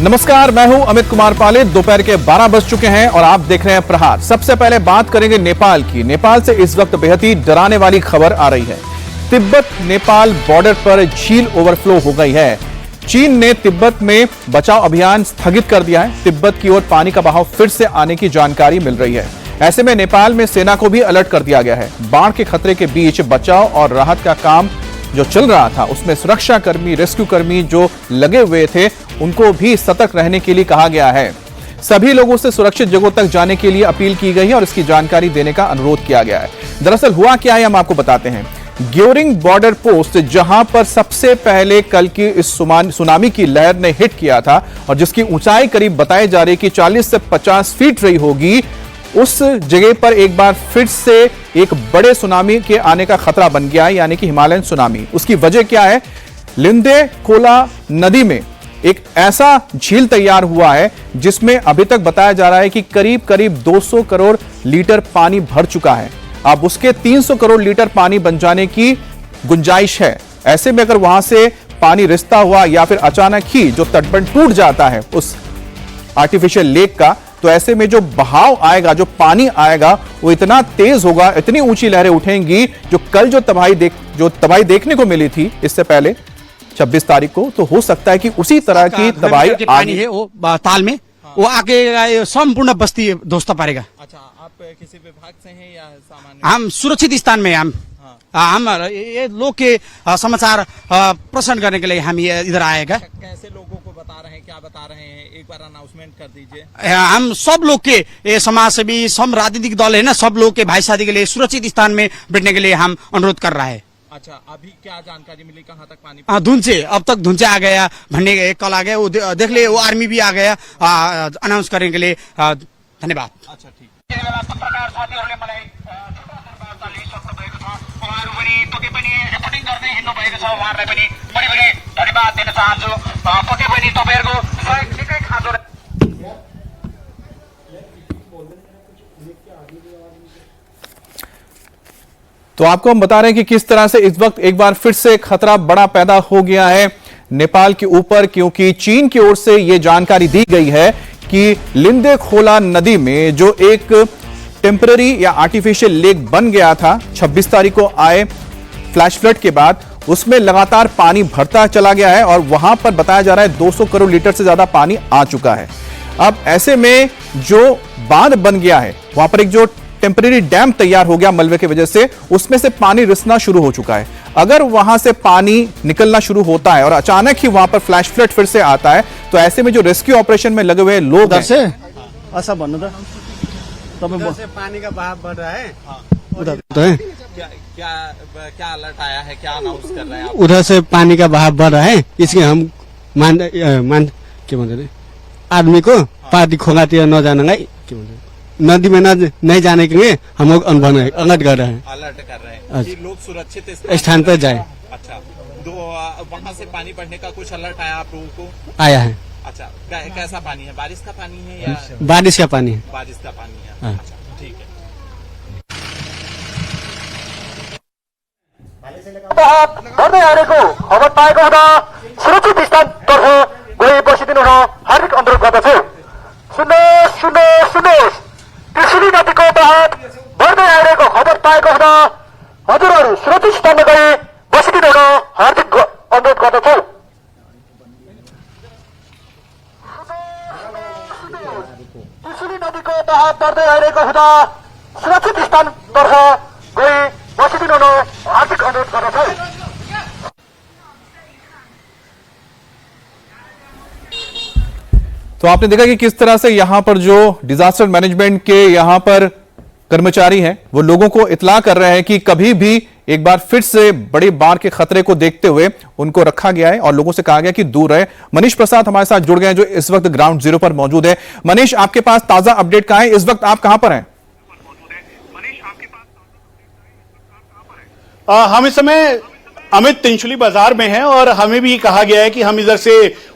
नमस्कार, मैं हूं अमित कुमार पाले। दोपहर के 12 बज चुके हैं और आप देख रहे हैं प्रहार। सबसे पहले बात करेंगे नेपाल की। नेपाल से इस वक्त बेहद ही डराने वाली खबर आ रही है। तिब्बत नेपाल बॉर्डर पर झील ओवरफ्लो हो गई है। चीन ने तिब्बत में बचाव अभियान स्थगित कर दिया है। तिब्बत की ओर पानी का बहाव फिर से आने की जानकारी मिल रही है। ऐसे में नेपाल में सेना को भी अलर्ट कर दिया गया है। बाढ़ के खतरे के बीच बचाव और राहत का काम जो चल रहा था, उसमें सुरक्षा कर्मी, रेस्क्यू कर्मी जो लगे हुए थे, उनको भी सतर्क रहने के लिए कहा गया है। सभी लोगों से सुरक्षित जगहों तक जाने के लिए अपील की गई है और इसकी जानकारी देने का अनुरोध किया गया है। दरअसल हुआ क्या है, हम आपको बताते हैं। ग्योरिंग बॉर्डर पोस्ट, जहां पर सबसे पहले कल की इस सुनामी की लहर ने हिट किया था और जिसकी ऊंचाई करीब बताई जा रही कि 40 से 50 फीट रही होगी, उस जगह पर एक बार फिर से एक बड़े सुनामी के आने का खतरा बन गया है, यानी कि हिमालयन सुनामी। उसकी वजह क्या है? लिंदे खोला नदी में एक ऐसा झील तैयार हुआ है जिसमें अभी तक बताया जा रहा है कि करीब करीब 200 करोड़ लीटर पानी भर चुका है। अब उसके 300 करोड़ लीटर पानी बन जाने की गुंजाइश है। ऐसे में अगर वहां से पानी रिसता हुआ या फिर अचानक ही जो तटबंध टूट जाता है उस आर्टिफिशियल लेक का, तो ऐसे में जो बहाव आएगा, जो पानी आएगा, वो इतना तेज होगा, इतनी ऊंची लहरें उठेंगी, जो कल जो तबाही देखने को मिली थी इससे पहले 26 तारीख को, तो हो सकता है कि उसी तरह की तबाही पानी है वो ताल में, वो आके संपूर्ण बस्ती ध्वस्त पारेगा। अच्छा, आप किसी विभाग से हैं या सामान्य? हम सुरक्षित स्थान में हम ये लोग के समाचार प्रसारण करने के लिए हम ये इधर आएगा। कैसे लोगों को बता रहे हैं, क्या बता रहे हैं, एक बार अनाउंसमेंट कर दीजिए। हम सब लोग के समाज सेवी, सब राजनीतिक दल है ना, सब लोग के भाई शादी के लिए सुरक्षित स्थान में बैठने के लिए हम अनुरोध कर रहा है। अच्छा, अभी क्या जानकारी मिली, कहाँ तक पानी? धुंचे, अब तक धुंचे आ गया भन्ने कल आ गया, वो देख ले, वो आर्मी भी आ गया अनाउंस करने के लिए। धन्यवाद। अच्छा, ठीक। पत्रकार साथीहरूले मलाई सक्नुभएको छ, उहाँहरू पनि पक्कै पनि रिपोर्टिङ गर्दै हिँड्नु भएको छ। उहाँहरूलाई पनि बढी बढी धन्यवाद दिन चाहन्छु। पक्कै पनि तपाईँहरूको सहयोग निकै खाँचो। तो आपको हम बता रहे हैं कि किस तरह से इस वक्त एक बार फिर से खतरा बड़ा पैदा हो गया है नेपाल के ऊपर, क्योंकि चीन की ओर से यह जानकारी दी गई है कि लिंदे खोला नदी में जो एक टेम्पररी या आर्टिफिशियल लेक बन गया था 26 तारीख को आए फ्लैश फ्लड के बाद, उसमें लगातार पानी भरता चला गया है और वहां पर बताया जा रहा है 200 करोड़ लीटर से ज्यादा पानी आ चुका है। अब ऐसे में जो बांध बन गया है, वहां पर एक जो टेम्पररी डैम तैयार हो गया मलबे की वजह से, उसमें से पानी रिसना शुरू हो चुका है। अगर वहां से पानी निकलना शुरू होता है और अचानक ही वहां पर फ्लैश फ्लड फिर से आता है, तो ऐसे में जो रेस्क्यू ऑपरेशन में लगे हुए लोग हैं, ऐसा भन्नु त उधर से पानी का बहाव बढ़ रहा है। उधर तो है, क्या अलर्ट आया है, क्या अनाउंस कर रहे हैं आप? उधर से पानी का बहाव बढ़ रहा है, इसलिए हम मान के भन्छ आदमी को पार्टी खोगातिर नजानलाई के भन्छ नदी में नहीं जाने के लिए हम लोग अलर्ट कर रहे हैं। अलर्ट कर रहे हैं कि लोग सुरक्षित स्थान पर जाए। अच्छा, तो वहाँ से पानी बढ़ने का कुछ अलर्ट आया आप लोगों को? आया है। अच्छा, कैसा पानी है? बारिश का पानी है या? बारिश का पानी है। बारिश का पानी है। हाँ। अच्छा, ठीक है। बढ्दै आएको खबर पाएको हुँदा सुरक्षित स्थानतर्फ गई बसिदिनु हुन हार्दिक अनुरोध गर्दछु। सुन्नुहोस्, त्रिशुली नदीको बहाव बढ्दै आएको खबर पाएको हुँदा हजुरहरू सुरक्षित स्थानमा गई बसिदिनु हुन हार्दिक अनुरोध गर्दछु। त्रिशुली नदीको बहाव बढ्दै आइरहेको हुँदा सुरक्षित स्थानतर्फ गई बसिदिनु हुन हार्दिक अनुरोध गर्दछु। तो आपने देखा कि किस तरह से यहां पर जो डिजास्टर मैनेजमेंट के यहां पर कर्मचारी हैं, वो लोगों को इत्तला कर रहे हैं कि कभी भी एक बार फिर से बड़ी बाढ़ के खतरे को देखते हुए उनको रखा गया है और लोगों से कहा गया कि दूर रहे। मनीष प्रसाद हमारे साथ जुड़ गए हैं, जो इस वक्त ग्राउंड जीरो पर मौजूद है। मनीष, आपके पास ताजा अपडेट कहां है? इस वक्त आप कहां पर हैं? हम इस समय अमित तिनचुली बाजार में हैं और हमें भी कहा गया है कि हम इधर से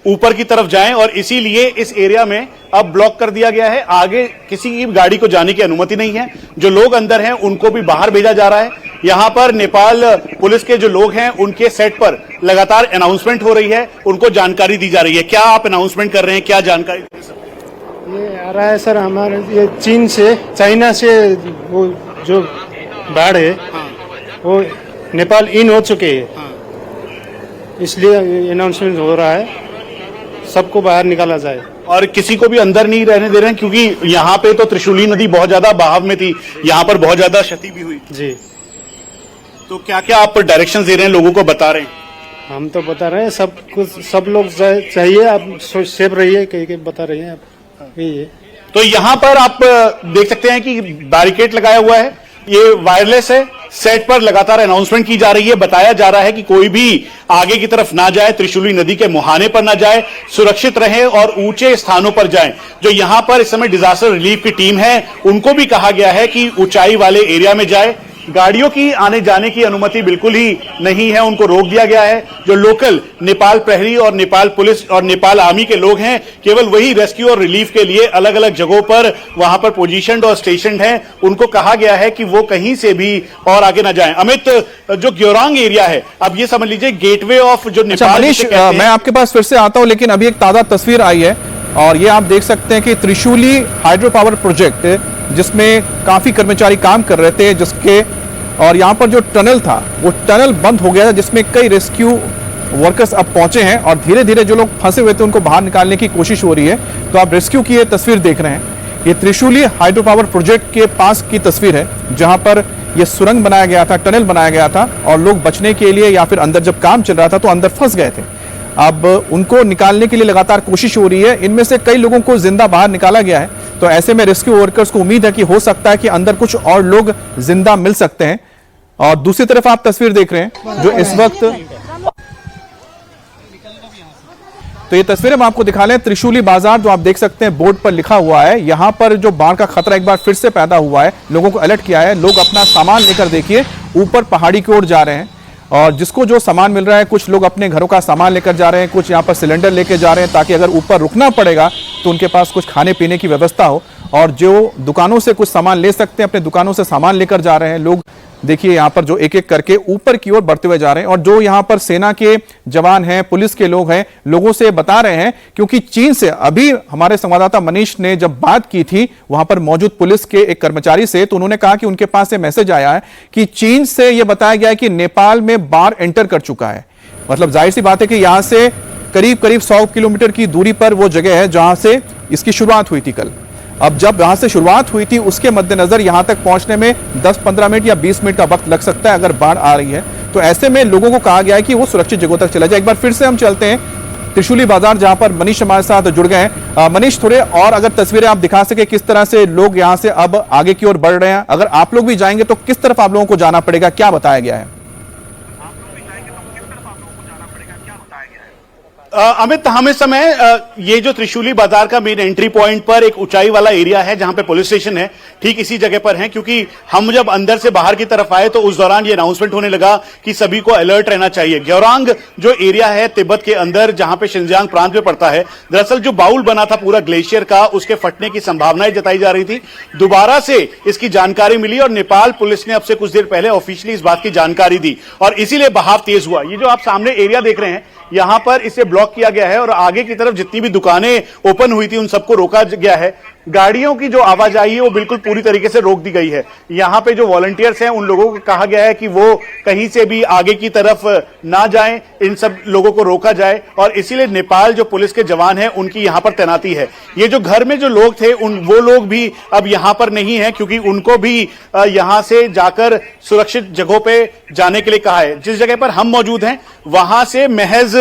ऊपर की तरफ जाएं और इसीलिए इस एरिया में अब ब्लॉक कर दिया गया है। आगे किसी की गाड़ी को जाने की अनुमति नहीं है। जो लोग अंदर हैं उनको भी बाहर भेजा जा रहा है। यहाँ पर नेपाल पुलिस के जो लोग हैं उनके सेट पर लगातार अनाउंसमेंट हो रही है, उनको जानकारी दी जा रही है। क्या आप अनाउंसमेंट कर रहे हैं, क्या जानकारी? ये आ रहा है सर, हमारे ये चीन से, चाइना से वो जो बाढ़ है वो नेपाल इन हो चुके हैं, इसलिए अनाउंसमेंट हो रहा है सबको बाहर निकाला जाए। और किसी को भी अंदर नहीं रहने दे रहे हैं, क्योंकि यहाँ पे तो त्रिशूली नदी बहुत ज्यादा बहाव में थी, यहाँ पर बहुत ज्यादा क्षति भी हुई। जी, तो क्या क्या आप डायरेक्शन दे रहे हैं, लोगों को बता रहे हैं? हम तो बता रहे हैं सब कुछ, सब लोग चाहिए, आप सेफ रहिए, कहीं बता रहे हैं आप, यही है। तो यहाँ पर आप देख सकते हैं कि बैरिकेड लगाया हुआ है, ये वायरलेस है, सेट पर लगातार अनाउंसमेंट की जा रही है, बताया जा रहा है कि कोई भी आगे की तरफ ना जाए, त्रिशूली नदी के मुहाने पर ना जाए, सुरक्षित रहे और ऊंचे स्थानों पर जाएं। जो यहां पर इस समय डिजास्टर रिलीफ की टीम है, उनको भी कहा गया है कि ऊंचाई वाले एरिया में जाए। गाड़ियों की आने जाने की अनुमति बिल्कुल ही नहीं है, उनको रोक दिया गया है। जो लोकल नेपाल प्रहरी और नेपाल पुलिस और नेपाल आर्मी के लोग हैं, केवल वही रेस्क्यू और रिलीफ के लिए अलग अलग जगहों पर वहां पर पोजीशनड और स्टेशनड हैं। उनको कहा गया है कि वो कहीं से भी और आगे ना जाएं। अमित, जो ग्योरांग एरिया है, अब ये समझ लीजिए गेटवे ऑफ जो नेपाल। मनीष, मैं आपके पास फिर से आता हूं, लेकिन अभी एक ताजा तस्वीर आई है और ये आप देख सकते हैं कि त्रिशूली हाइड्रो पावर प्रोजेक्ट, जिसमें काफी कर्मचारी काम कर रहे थे, जिसके और यहाँ पर जो टनल था वो टनल बंद हो गया था, जिसमें कई रेस्क्यू वर्कर्स अब पहुंचे हैं और धीरे धीरे जो लोग फंसे हुए थे उनको बाहर निकालने की कोशिश हो रही है। तो आप रेस्क्यू की ये तस्वीर देख रहे हैं, ये त्रिशूली हाइड्रो पावर प्रोजेक्ट के पास की तस्वीर है, जहां पर ये सुरंग बनाया गया था, टनल बनाया गया था और लोग बचने के लिए या फिर अंदर जब काम चल रहा था तो अंदर फंस गए थे। अब उनको निकालने के लिए लगातार कोशिश हो रही है। इनमें से कई लोगों को जिंदा बाहर निकाला गया है, तो ऐसे में रेस्क्यू वर्कर्स को उम्मीद है कि हो सकता है कि अंदर कुछ और लोग जिंदा मिल सकते हैं। और दूसरी तरफ आप तस्वीर देख रहे हैं जो इस वक्त, तो ये तस्वीर हम आपको दिखा लें, त्रिशूली बाजार जो आप देख सकते हैं बोर्ड पर लिखा हुआ है, यहां पर जो बाढ़ का खतरा एक बार फिर से पैदा हुआ है, लोगों को अलर्ट किया है। लोग अपना सामान लेकर देखिए ऊपर पहाड़ी की ओर जा रहे हैं और जिसको जो सामान मिल रहा है, कुछ लोग अपने घरों का सामान लेकर जा रहे हैं, कुछ यहाँ पर सिलेंडर लेकर जा रहे हैं ताकि अगर ऊपर रुकना पड़ेगा तो उनके पास कुछ खाने पीने की व्यवस्था हो। और जो दुकानों से कुछ सामान ले सकते हैं अपने दुकानों से सामान लेकर जा रहे हैं लोग। देखिए यहाँ पर जो एक एक करके ऊपर की ओर बढ़ते हुए जा रहे हैं और जो यहाँ पर सेना के जवान हैं, पुलिस के लोग हैं, लोगों से बता रहे हैं, क्योंकि चीन से अभी हमारे संवाददाता मनीष ने जब बात की थी वहां पर मौजूद पुलिस के एक कर्मचारी से, तो उन्होंने कहा कि उनके पास से मैसेज आया है कि चीन से यह बताया गया है कि नेपाल में बाढ़ एंटर कर चुका है। मतलब जाहिर सी बात है कि यहां से करीब करीब 100 किलोमीटर की दूरी पर वो जगह है जहां से इसकी शुरुआत हुई थी कल। अब जब यहां से शुरुआत हुई थी उसके मद्देनजर यहां तक पहुंचने में 10-15 मिनट या 20 मिनट का वक्त लग सकता है अगर बाढ़ आ रही है। तो ऐसे में लोगों को कहा गया है कि वो सुरक्षित जगहों तक चला जाए। एक बार फिर से हम चलते हैं त्रिशूली बाजार, जहां पर मनीष हमारे साथ जुड़ गए हैं। मनीष, थोड़े और अगर तस्वीरें आप दिखा सके, किस तरह से लोग यहां से अब आगे की ओर बढ़ रहे हैं, अगर आप लोग भी जाएंगे तो किस तरफ आप लोगों को जाना पड़ेगा, क्या बताया गया है? अमित, हम इस समय ये जो त्रिशूली बाजार का मेन एंट्री पॉइंट पर एक ऊंचाई वाला एरिया है जहां पे पुलिस स्टेशन है, ठीक इसी जगह पर है। क्योंकि हम जब अंदर से बाहर की तरफ आए तो उस दौरान ये अनाउंसमेंट होने लगा कि सभी को अलर्ट रहना चाहिए। ग्योरांग जो एरिया है तिब्बत के अंदर, जहां पे शिनजियांग प्रांत में पड़ता है, दरअसल जो बाउल बना था पूरा ग्लेशियर का, उसके फटने की संभावनाएं जताई जा रही थी। दोबारा से इसकी जानकारी मिली और नेपाल पुलिस ने अब से कुछ देर पहले ऑफिशियली इस बात की जानकारी दी और इसीलिए बहाव तेज हुआ। ये जो आप सामने एरिया देख रहे हैं, यहां पर इसे ब्लॉक किया गया है और आगे की तरफ जितनी भी दुकानें ओपन हुई थी उन सबको रोका गया है। गाड़ियों की जो आवाजाही है वो बिल्कुल पूरी तरीके से रोक दी गई है। यहां पे जो वॉलंटियर्स हैं उन लोगों को कहा गया है कि वो कहीं से भी आगे की तरफ ना जाएं, इन सब लोगों को रोका जाए और इसीलिए नेपाल जो पुलिस के जवान हैं उनकी यहां पर तैनाती है। ये जो घर में जो लोग थे वो लोग भी अब यहां पर नहीं है, क्योंकि उनको भी यहां से जाकर सुरक्षित जगहों पे जाने के लिए कहा है। जिस जगह पर हम मौजूद हैं वहां से महज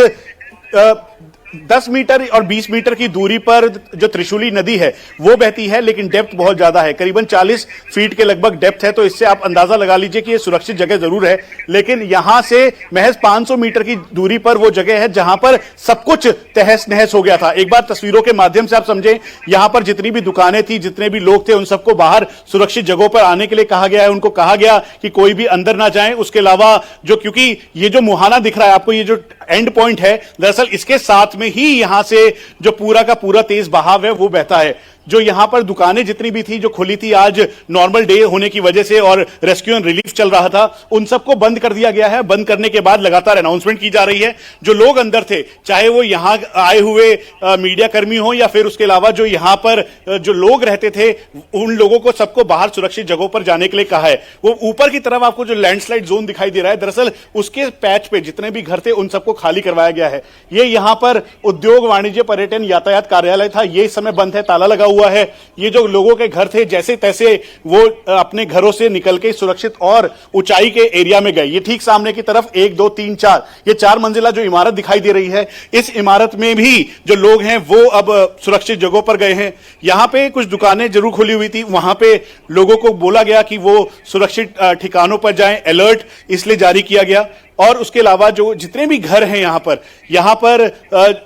10 मीटर और 20 मीटर की दूरी पर जो त्रिशूली नदी है वो बहती है, लेकिन डेप्थ बहुत ज्यादा है, करीबन 40 फीट के लगभग डेप्थ है। तो इससे आप अंदाजा लगा लीजिए कि ये सुरक्षित जगह जरूर है, लेकिन यहां से महज 500 मीटर की दूरी पर वो जगह है जहां पर सब कुछ तहस नहस हो गया था। एक बार तस्वीरों के माध्यम से आप समझें, यहां पर जितनी भी दुकानें थी, जितने भी लोग थे, उन सबको बाहर सुरक्षित जगहों पर आने के लिए कहा गया है। उनको कहा गया कि कोई भी अंदर ना जाए। उसके अलावा जो, क्योंकि ये जो मुहाना दिख रहा है आपको, ये जो एंड पॉइंट है, दरअसल इसके साथ में ही यहां से जो पूरा का पूरा तेज बहाव है वो बहता है। जो यहाँ पर दुकानें जितनी भी थी जो खुली थी, आज नॉर्मल डे होने की वजह से और रेस्क्यू एंड रिलीफ चल रहा था, उन सबको बंद कर दिया गया है। बंद करने के बाद लगातार अनाउंसमेंट की जा रही है। जो लोग अंदर थे, चाहे वो यहाँ आए हुए मीडिया कर्मी हो या फिर उसके अलावा जो यहाँ पर जो लोग रहते थे, उन लोगों को सबको बाहर सुरक्षित जगहों पर जाने के लिए कहा है। वो ऊपर की तरफ आपको जो लैंडस्लाइड जोन दिखाई दे रहा है, दरअसल उसके पैच पे जितने भी घर थे उन सबको खाली करवाया गया है। ये यहाँ पर उद्योग, वाणिज्य, पर्यटन, यातायात कार्यालय था, ये इस समय बंद है, ताला लगा हुआ है। ये जो लोगों के घर थे, जैसे तैसे वो अपने घरों से निकल के सुरक्षित और ऊंचाई के एरिया में गए। ये ठीक सामने की तरफ 1 2 3 4 ये 4 मंजिला जो इमारत दिखाई दे रही है, इस इमारत में भी जो लोग हैं वो अब सुरक्षित जगहों पर गए हैं। यहां पे कुछ दुकानें जरूर खुली हुई थी, वहां पे लोगों को बोला गया कि वो सुरक्षित ठिकानों पर जाएं, अलर्ट इसलिए जारी किया गया। और उसके अलावा जो जितने भी घर हैं यहां पर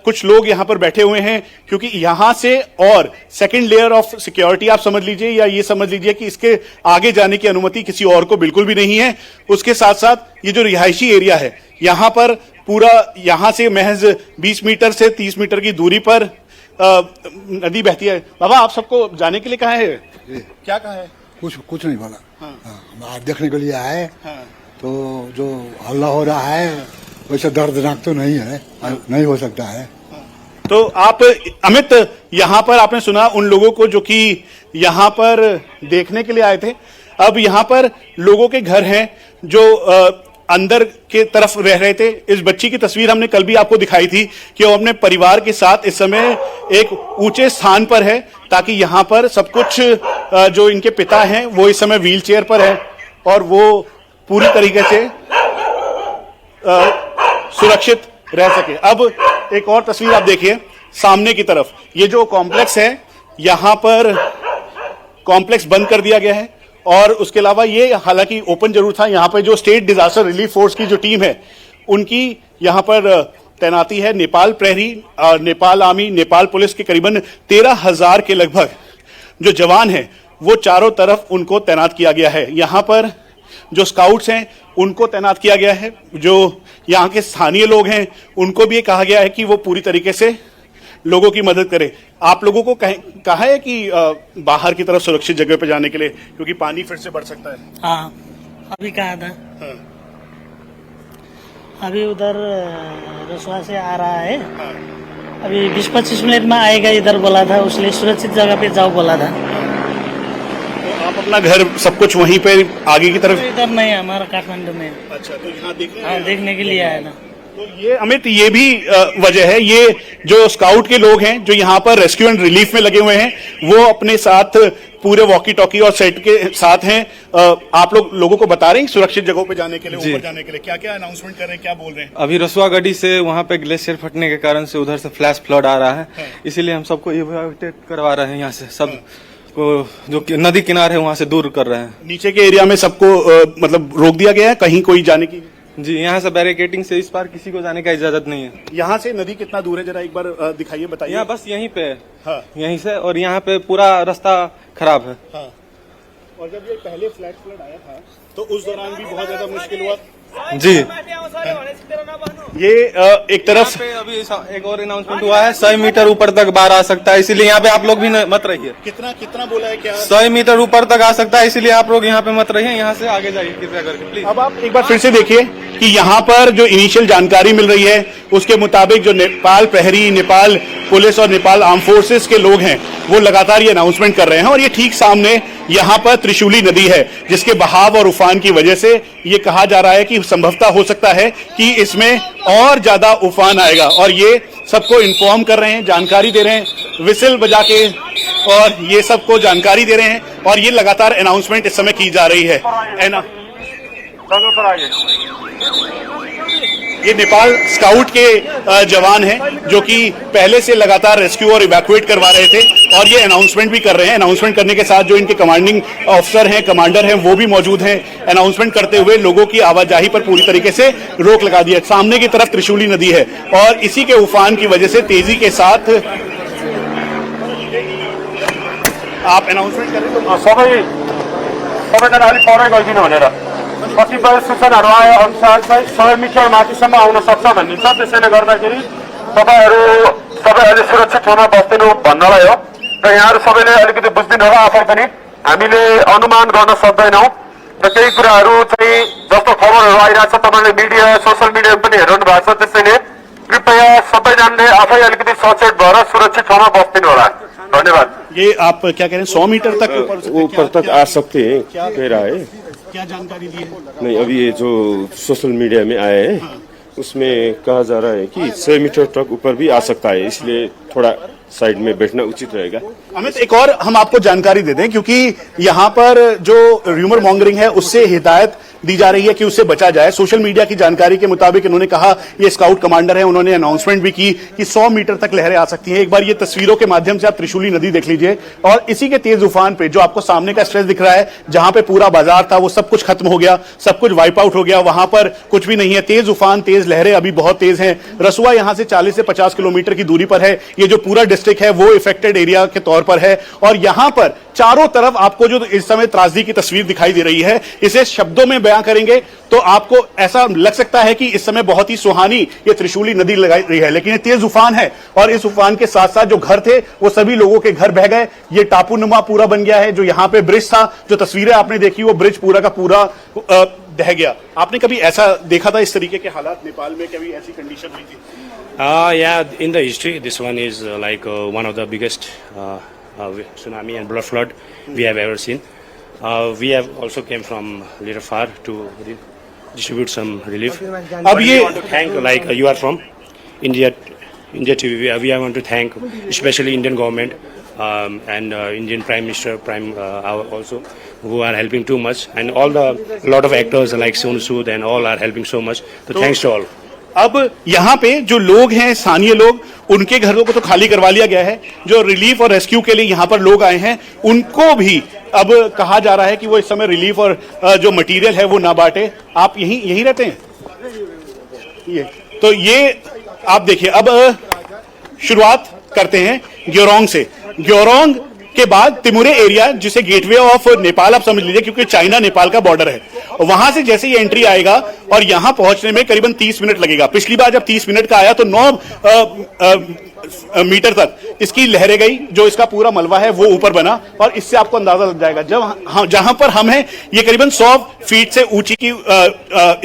कुछ लोग यहां पर बैठे हुए हैं, क्योंकि यहां से और सेकंड लेयर ऑफ सिक्योरिटी आप समझ लीजिए या ये समझ लीजिए कि इसके आगे जाने की अनुमति किसी और को बिल्कुल भी नहीं है। उसके साथ साथ ये जो रिहायशी एरिया है, यहां पर पूरा, यहां से महज 20 मीटर से 30 मीटर की दूरी पर नदी बहती है। बाबा, आप सबको जाने के लिए कहा है, क्या कहा है? कुछ नहीं बोला। हाँ। आज देखने के लिए आए। हाँ। तो जो हल्ला हो रहा है वैसे दर्दनाक तो नहीं है। नहीं हो सकता है। तो आप अमित, यहाँ पर आपने सुना उन लोगों को जो कि यहाँ पर देखने के लिए आए थे। अब यहाँ पर लोगों के घर हैं जो अंदर के तरफ रह रहे थे। इस बच्ची की तस्वीर हमने कल भी आपको दिखाई थी कि वो अपने परिवार के साथ इस समय एक ऊंचे स्थान पर है, ताकि यहाँ पर सब कुछ जो इनके पिता हैं वो इस समय व्हील चेयर पर है और वो पूरी तरीके से सुरक्षित रह सके। अब एक और तस्वीर आप देखिए सामने की तरफ, ये जो कॉम्प्लेक्स है, यहां पर कॉम्प्लेक्स बंद कर दिया गया है। और उसके अलावा ये हालांकि ओपन जरूर था। यहां पर जो स्टेट डिजास्टर रिलीफ फोर्स की जो टीम है, उनकी यहां पर तैनाती है। नेपाल प्रहरी, नेपाल आर्मी, नेपाल पुलिस के करीबन 13,000 के लगभग जो जवान हैं वो चारों तरफ उनको तैनात किया गया है। यहां पर जो स्काउट्स हैं उनको तैनात किया गया है। जो यहाँ के स्थानीय लोग हैं उनको भी कहा गया है कि वो पूरी तरीके से लोगों की मदद करें। आप लोगों को कहा है कि बाहर की तरफ सुरक्षित जगह पे जाने के लिए, क्योंकि पानी फिर से बढ़ सकता है। हाँ, अभी कहा था। हाँ। अभी उधर रसुआ से आ रहा है। हाँ। अभी 20-25 मिनट में आएगा, इधर बोला था, उसलिए सुरक्षित जगह पे जाओ बोला था। आप अपना घर सब कुछ वहीं पे आगे की तरफ? इधर नहीं, हमारा काठमांडू में। अच्छा, तो यहाँ देखने के लिए आया ना। तो ये अमित, ये भी वजह है, ये जो स्काउट के लोग हैं जो यहाँ पर रेस्क्यू एंड रिलीफ में लगे हुए हैं, वो अपने साथ पूरे वॉकी टॉकी और सेट के साथ हैं। आप लोगों को बता रहे हैं सुरक्षित जगहों पे जाने के लिए, ऊपर जाने के लिए क्या क्या अनाउंसमेंट कर रहे हैं, क्या बोल रहे हैं? अभी रसुआगढ़ी से वहाँ पे ग्लेशियर फटने के कारण से उधर से फ्लैश फ्लड आ रहा है। इसीलिए हम सबको इवैक्यूएट करवा रहे हैं यहाँ से, सब को जो नदी किनारे है वहाँ से दूर कर रहे हैं। नीचे के एरिया में सबको मतलब रोक दिया गया है, कहीं कोई जाने की? जी, यहाँ से बैरिकेटिंग से इस पार किसी को जाने का इजाजत नहीं है। यहाँ से नदी कितना दूर है, जरा एक बार दिखाइए, बताइए। यहाँ बस यहीं पे। हाँ। यहीं से, और यहाँ पे पूरा रास्ता खराब है। हाँ। और जब ये पहले फ्लैश फ्लड आया था तो उस दौरान भी बहुत ज्यादा मुश्किल हुआ। जी, ये एक तरफ पे अभी एक और अनाउंसमेंट हुआ है, 100 मीटर ऊपर तक बाढ़ आ सकता है, इसीलिए यहाँ पे आप लोग भी मत रहिए। कितना बोला है, क्या? 100 मीटर ऊपर तक आ सकता है, इसीलिए आप लोग यहाँ पे मत रहिए, यहाँ से आगे जाइए कृपया करके प्लीज। अब आप एक बार फिर से देखिए कि यहाँ पर जो इनिशियल जानकारी मिल रही है उसके मुताबिक जो नेपाल प्रहरी, नेपाल पुलिस और नेपाल आर्म फोर्सेस के लोग हैं वो लगातार ये अनाउंसमेंट कर रहे हैं। और ये ठीक सामने यहाँ पर त्रिशूली नदी है, जिसके बहाव और उफान की वजह से ये कहा जा रहा है कि संभवतः हो सकता है कि इसमें और ज्यादा उफान आएगा। और ये सबको इन्फॉर्म कर रहे हैं, जानकारी दे रहे हैं, विसिल बजा के, और ये सबको जानकारी दे रहे हैं। और ये लगातार अनाउंसमेंट इस समय की जा रही है। ये नेपाल स्काउट के जवान हैं जो कि पहले से लगातार रेस्क्यू और इवैक्यूएट करवा रहे थे, और ये अनाउंसमेंट भी कर रहे हैं। अनाउंसमेंट करने के साथ जो इनके कमांडिंग ऑफिसर हैं, कमांडर हैं, वो भी मौजूद हैं। अनाउंसमेंट करते हुए लोगों की आवाजाही पर पूरी तरीके से रोक लगा दी है। सामने की तरफ त्रिशूली नदी है और इसी के उफान की वजह से तेजी के साथ आप अनाउंसमेंट करें तो कतिपय सूचनाहरू आए अनुसार चाहिँ 100 मिटर माथिसम्म आउन सक्छ भन्ने छ। त्यसैले गर्दाखेरि तपाईँहरूले सुरक्षित ठाउँमा बस्दिनु भन्नलाई हो। र यहाँहरू सबैले अलिकति बुझ्दिनु होला आफै पनि हामीले अनुमान गर्न सक्दैनौँ र केही कुराहरू चाहिँ जस्तो खबरहरू आइरहेछ तपाईँले मिडिया सोसियल मिडियामा पनि हेरिरहनु भएको छ त्यसैले कृपया सबैजनाले आफै अलिकति सचेत भएर सुरक्षित ठाउँमा बस्दिनु होला धन्यवाद। ये आप क्या कह रहे हैं 100 मीटर तक ऊपर तक आ सकते हैं कह रहा है। क्या जानकारी दी है? नहीं अभी ये जो सोशल मीडिया में आया है उसमें कहा जा रहा है कि 100 मीटर तक ऊपर भी आ सकता है, इसलिए थोड़ा साइड में बैठना उचित रहेगा। अमित एक और हम आपको जानकारी दे दें क्योंकि यहाँ पर जो र्यूमर मॉन्गरिंग है उससे हिदायत दी जा रही है कि उससे बचा जाए। सोशल मीडिया की जानकारी के मुताबिक इन्होंने कहा, ये स्काउट कमांडर है, उन्होंने अनाउंसमेंट भी की कि 100 मीटर तक लहरें आ सकती हैं। एक बार ये तस्वीरों के माध्यम से आप त्रिशूली नदी देख लीजिए और इसी के तेज उफान पे जो आपको सामने का स्ट्रेच दिख रहा है, जहां पे पूरा बाजार था वो सब कुछ खत्म हो गया, सब कुछ वाइप आउट हो गया, वहां पर कुछ भी नहीं है। तेज उफान, तेज लहरें अभी बहुत तेज हैं। रसुआ यहां से 40 से 50 किलोमीटर की दूरी पर है। ये जो पूरा डिस्ट्रिक्ट है वो इफेक्टेड एरिया के तौर पर है और यहां पर चारों तरफ आपको जो इस समय त्रासदी की तस्वीर दिखाई दे रही है, इसे शब्दों में बयां करेंगे तो आपको ऐसा लग सकता है कि इस समय बहुत ही सुहानी ये त्रिशूली नदी लगाई रही है, लेकिन ये तेज उफान है और इस उफान के साथ साथ जो घर थे वो सभी लोगों के घर बह गए। ये टापूनुमा पूरा बन गया है। जो यहाँ पे ब्रिज था, जो तस्वीरें आपने देखी, वो ब्रिज पूरा का पूरा बह गया। आपने कभी ऐसा देखा था, इस तरीके के हालात नेपाल में कभी ऐसी कंडीशन हुई थी? Yeah, in the history, this one is like one of the biggest tsunami and blood flood we have ever seen. We have also came from little far to distribute some relief. अब ये want to thank, like you are from India TV. We want to thank especially Indian government and Indian Prime Minister, also who are helping too much, and all the lot of actors like Sonu Sood and all are helping so much. So thanks to all. अब यहाँ पे जो लोग हैं, स्थानीय लोग, उनके घरों को तो खाली करवा लिया गया है। जो रिलीफ और रेस्क्यू के लिए यहाँ पर लोग आए हैं उनको भी अब कहा जा रहा है कि वो इस समय रिलीफ और जो मटेरियल है वो ना बांटे। आप यहीं रहते हैं? ये आप देखिए। अब शुरुआत करते हैं ग्योरोंग से। ग्योरोंग के बाद तिमुरे एरिया, जिसे गेटवे ऑफ नेपाल आप समझ लीजिए, क्योंकि चाइना नेपाल का बॉर्डर है। वहां से जैसे ये एंट्री आएगा और यहां पहुंचने में करीबन 30 मिनट लगेगा। पिछली बार जब 30 मिनट का आया तो 9 मीटर तक इसकी लहरें गई। जो इसका पूरा मलबा है वो ऊपर बना और इससे आपको अंदाजा लग जाएगा। जहां पर हम हैं ये करीबन 100 फीट से ऊंची की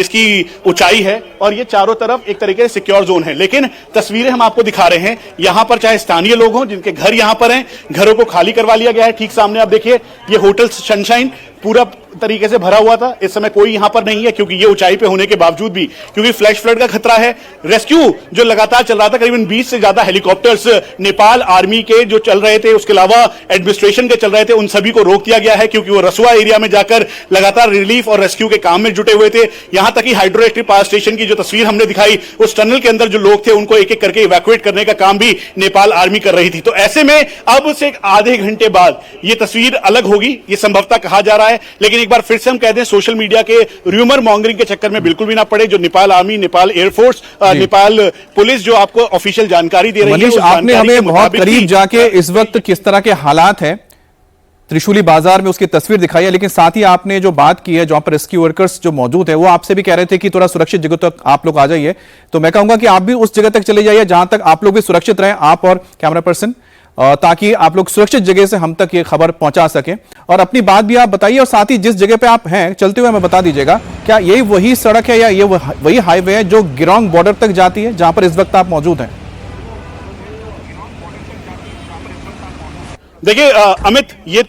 इसकी ऊंचाई है और ये चारों तरफ एक तरीके से सिक्योर जोन है। लेकिन तस्वीरें हम आपको दिखा रहे हैं, यहां पर चाहे स्थानीय लोग हों जिनके घर यहां पर हैं, घरों को खाली करवा लिया गया है। ठीक सामने आप देखिए, ये होटल सनशाइन पूरा तरीके से भरा हुआ था। इस समय कोई यहां पर नहीं है क्योंकि ये ऊंचाई पे होने के बावजूद भी, क्योंकि फ्लैश फ्लड का खतरा है। रेस्क्यू जो लगातार चल रहा था, करीबन 20 से ज्यादा हेलीकॉप्टर्स नेपाल आर्मी के जो चल रहे थे, उसके अलावा एडमिनिस्ट्रेशन के चल रहे थे, उन सभी को रोक दिया गया है क्योंकि वो रसुआ एरिया में जाकर लगातार रिलीफ और रेस्क्यू के काम में जुटे हुए थे। यहां तक कि हाइड्रो इलेक्ट्रिक पावर स्टेशन की जो तस्वीर हमने दिखाई, उस टनल के अंदर जो लोग थे उनको एक एक करके इवैक्यूएट करने का काम भी नेपाल आर्मी कर रही थी। तो ऐसे में अब से आधे घंटे बाद ये तस्वीर अलग होगी, ये संभवतः कहा जा रहा है। लेकिन एक बार फिर से हम कहते हैं, सोशल मीडिया के र्यूमर मॉन्गरिंग के चक्कर में बिल्कुल भी ना पड़े। जो Nepal army, Nepal air force, Nepal police जो आपको ऑफिशियल जानकारी दे रही है, मनीष, आपने हमें बहुत करीब जाके इस वक्त किस तरह के हालात हैं त्रिशूली बाजार में उसकी तस्वीर दिखाई है, लेकिन साथ ही आपने जो बात की है, जहां पर रेस्क्यू वर्कर्स जो मौजूद है वो आपसे भी कह रहे थे कि थोड़ा सुरक्षित जगह तक आप लोग आ जाइए। तो मैं कहूंगा कि आप भी उस जगह तक चले जाइए जहां तक आप लोग भी सुरक्षित रहें, आप और कैमरा पर्सन, ताकि आप लोग सुरक्षित जगह से हम तक ये खबर पहुंचा सकें। और अपनी बात भी आप बताइए और साथ ही जिस जगह पे आप हैं चलते हुए हमें बता दीजिएगा, क्या यही वही सड़क है या ये वही हाईवे है जो गिरोंग बॉर्डर तक जाती है जहां पर इस वक्त आप मौजूद हैं? देखिए अमित, ये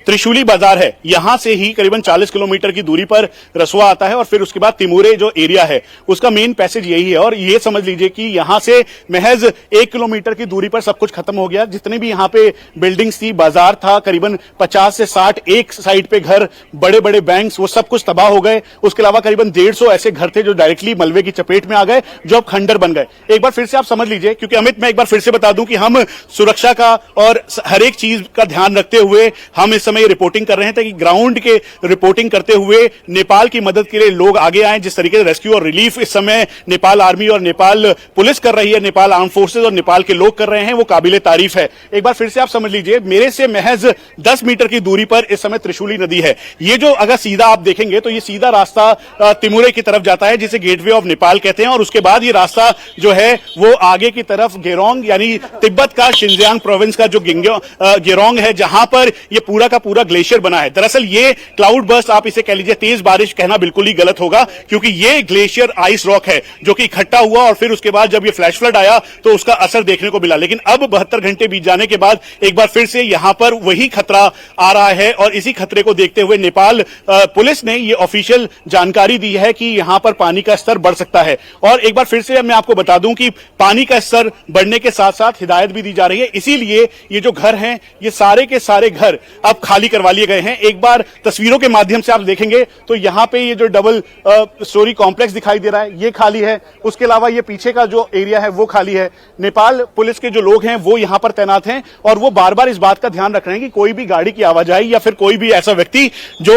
त्रिशूली बाजार है, यहां से ही करीबन 40 किलोमीटर की दूरी पर रसुआ आता है और फिर उसके बाद तिमुरे जो एरिया है उसका मेन पैसेज यही है। और ये समझ लीजिए कि यहां से महज 1 किलोमीटर की दूरी पर सब कुछ खत्म हो गया। जितने भी यहां पे बिल्डिंग्स थी, बाजार था, करीबन 50 से 60 एक साइड पे घर, बड़े बड़े बैंक्स, वो सब कुछ तबाह हो गए। उसके अलावा करीबन 150 ऐसे घर थे जो डायरेक्टली मलबे की चपेट में आ गए, जो अब खंडर बन गए। एक बार फिर से आप समझ लीजिए, क्योंकि अमित मैं एक बार फिर से बता दूं कि हम सुरक्षा का और हर एक चीज का ध्यान रखते हुए हम इस समय समय ये रिपोर्टिंग कर रहे हैं ताकि ग्राउंड के रिपोर्टिंग करते हुए नेपाल की मदद के लिए लोग आगे आए। जिस तरीके से रेस्क्यू और रिलीफ इस समय नेपाल आर्मी और नेपाल पुलिस कर रही है, नेपाल आर्म फोर्सेज और नेपाल के लोग कर रहे हैं, वो काबिले तारीफ है। एक बार फिर से आप समझ लीजिए, मेरे से महज 10 मीटर की दूरी पर इस समय त्रिशूली नदी है। ये जो अगर सीधा आप देखेंगे तो ये सीधा रास्ता तिमुरे की तरफ जाता है, जिसे गेटवे ऑफ नेपाल कहते हैं, और उसके बाद ये रास्ता जो है वो आगे की तरफ गेरोंग यानी तिब्बत का शिनजियांग प्रोविंस का जो गेरोंग है, जहां पर ये पूरा का पूरा ग्लेशियर बना है। दरअसल ये क्लाउड बर्स्ट आप इसे कह लीजिए, तेज बारिश कहना बिल्कुल ही गलत होगा, क्योंकि ये ग्लेशियर आइस रॉक है जो कि इकट्ठा हुआ और फिर उसके बाद जब ये फ्लैश फ्लड आया तो उसका असर देखने को मिला। लेकिन अब 72 घंटे बीत जाने के बाद एक बार फिर से यहां पर वही खतरा आ रहा है, और इसी खतरे को देखते हुए नेपाल पुलिस ने ये ऑफिशियल जानकारी दी है कि यहां पर पानी का स्तर बढ़ सकता है। और एक बार फिर से मैं आपको बता दूं कि पानी का स्तर बढ़ने के साथ साथ हिदायत भी दी जा रही है, इसीलिए ये जो घर हैं ये सारे के सारे घर अब खाली करवा लिए गए हैं। एक बार तस्वीरों के माध्यम से आप देखेंगे तो यहां पे ये जो डबल स्टोरी कॉम्प्लेक्स दिखाई दे रहा है ये खाली है, उसके अलावा ये पीछे का जो एरिया है वो खाली है। नेपाल पुलिस के जो लोग हैं वो यहां पर तैनात हैं और वो बार बार इस बात का ध्यान रख रहे हैं कि कोई भी गाड़ी की आवाजाही या फिर कोई भी ऐसा व्यक्ति जो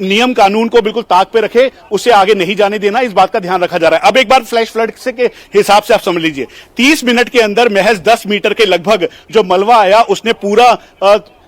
नियम कानून को बिल्कुल ताक पे रखे उसे आगे नहीं जाने देना, इस बात का ध्यान रखा जा रहा है। अब एक बार फ्लैश फ्लड से के हिसाब से आप समझ लीजिए, 30 मिनट के अंदर महज 10 मीटर के लगभग जो मलबा आया उसने पूरा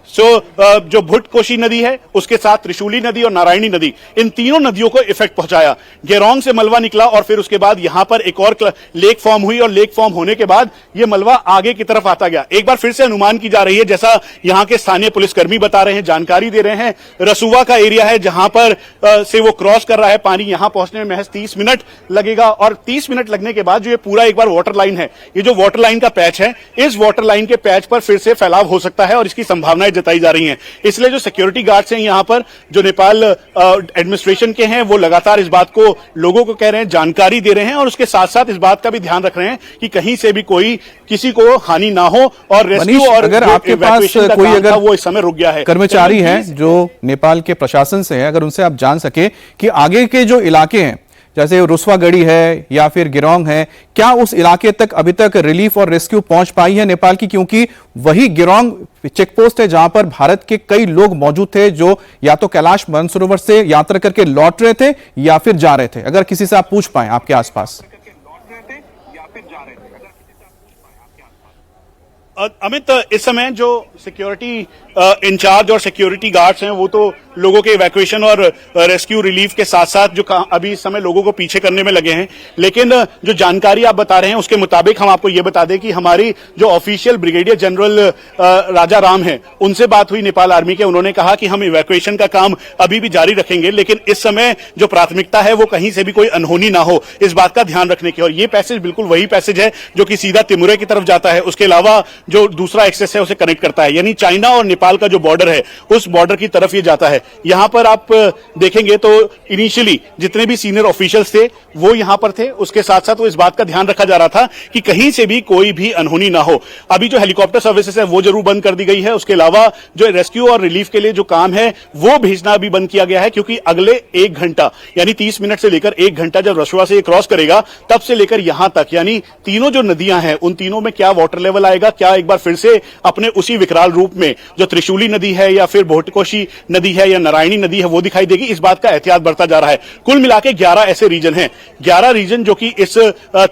जो भुटकोशी नदी है उसके साथ त्रिशूली नदी और नारायणी नदी, इन तीनों नदियों को इफेक्ट पहुंचाया। गेरोंग से मलबा निकला और फिर उसके बाद यहां पर एक और लेक फॉर्म हुई और लेक फॉर्म होने के बाद यह मलबा आगे की तरफ आता गया। एक बार फिर से अनुमान की जा रही है, जैसा यहां के स्थानीय पुलिसकर्मी बता रहे हैं, जानकारी दे रहे हैं, रसुवा का एरिया है जहां पर से वो क्रॉस कर रहा है पानी, यहां पहुंचने में महज 30 मिनट लगेगा। और 30 मिनट लगने के बाद जो ये पूरा एक बार वाटर लाइन है, ये जो वाटर लाइन का पैच है, इस वाटर लाइन के पैच पर फिर से फैलाव हो सकता है और इसकी संभावनाएं जताई जा रही हैं। इसलिए जो सिक्योरिटी गार्ड्स हैं यहां पर, जो नेपाल एडमिनिस्ट्रेशन के हैं, वो लगातार इस बात को लोगों को कह रहे हैं, जानकारी दे रहे हैं और उसके साथ साथ इस बात का भी ध्यान रख रहे हैं कि कहीं से भी कोई किसी को हानि ना हो। और रेस्क्यू और अगर आपके पास कोई अगर वो इस समय रुक गया है, कर्मचारी हैं जो नेपाल के प्रशासन से हैं, अगर उनसे आप जान सके कि आगे के जो इलाके हैं जैसे रुस्वागढ़ी है या फिर गिरोंग है, क्या उस इलाके तक अभी तक रिलीफ और रेस्क्यू पहुंच पाई है नेपाल की? क्योंकि वही गिरोंग चेकपोस्ट है जहां पर भारत के कई लोग मौजूद थे जो या तो कैलाश मानसरोवर से यात्रा करके लौट रहे थे या फिर जा रहे थे। अगर किसी से आप पूछ पाए आपके आसपास। अमित, इस समय जो सिक्योरिटी इंचार्ज और सिक्योरिटी गार्ड्स हैं वो तो लोगों के इवैक्यूएशन और रेस्क्यू रिलीफ के साथ साथ जो अभी इस समय लोगों को पीछे करने में लगे हैं, लेकिन जो जानकारी आप बता रहे हैं उसके मुताबिक हम आपको ये बता दें कि हमारी जो ऑफिशियल ब्रिगेडियर जनरल राजा राम है उनसे बात हुई नेपाल आर्मी के। उन्होंने कहा कि हम इवैक्यूएशन का काम अभी भी जारी रखेंगे, लेकिन इस समय जो प्राथमिकता है वो कहीं से भी कोई अनहोनी ना हो, इस बात का ध्यान रखने की। और ये पैसेज बिल्कुल वही पैसेज है जो कि सीधा तिमुरे की तरफ जाता है, उसके अलावा जो दूसरा एक्सेस है उसे कनेक्ट करता है, यानी चाइना और नेपाल का जो बॉर्डर है उस बॉर्डर की तरफ ये जाता है। यहां पर आप देखेंगे तो इनिशियली जितने भी सीनियर ऑफिशियल्स थे वो यहां पर थे, उसके साथ साथ वो इस बात का ध्यान रखा जा रहा था कि कहीं से भी कोई भी अनहोनी ना हो। अभी जो हेलीकॉप्टर सर्विसेज है वो जरूर बंद कर दी गई है, उसके अलावा जो रेस्क्यू और रिलीफ के लिए जो काम है वो भेजना भी बंद किया गया है, क्योंकि अगले 1 घंटा यानी 30 मिनट से लेकर 1 घंटा जब रसुआ से क्रॉस करेगा तब से लेकर यहां तक, यानी तीनों जो नदियां हैं उन तीनों में क्या वाटर लेवल आएगा, क्या एक बार फिर से अपने उसी विकराल रूप में जो त्रिशूली नदी है या फिर भोटकोशी नदी है या नारायणी नदी है वो दिखाई देगी, इस बात का एहतियात बढ़ता जा रहा है। कुल मिलाके 11 ऐसे रीजन हैं, 11 रीजन जो कि इस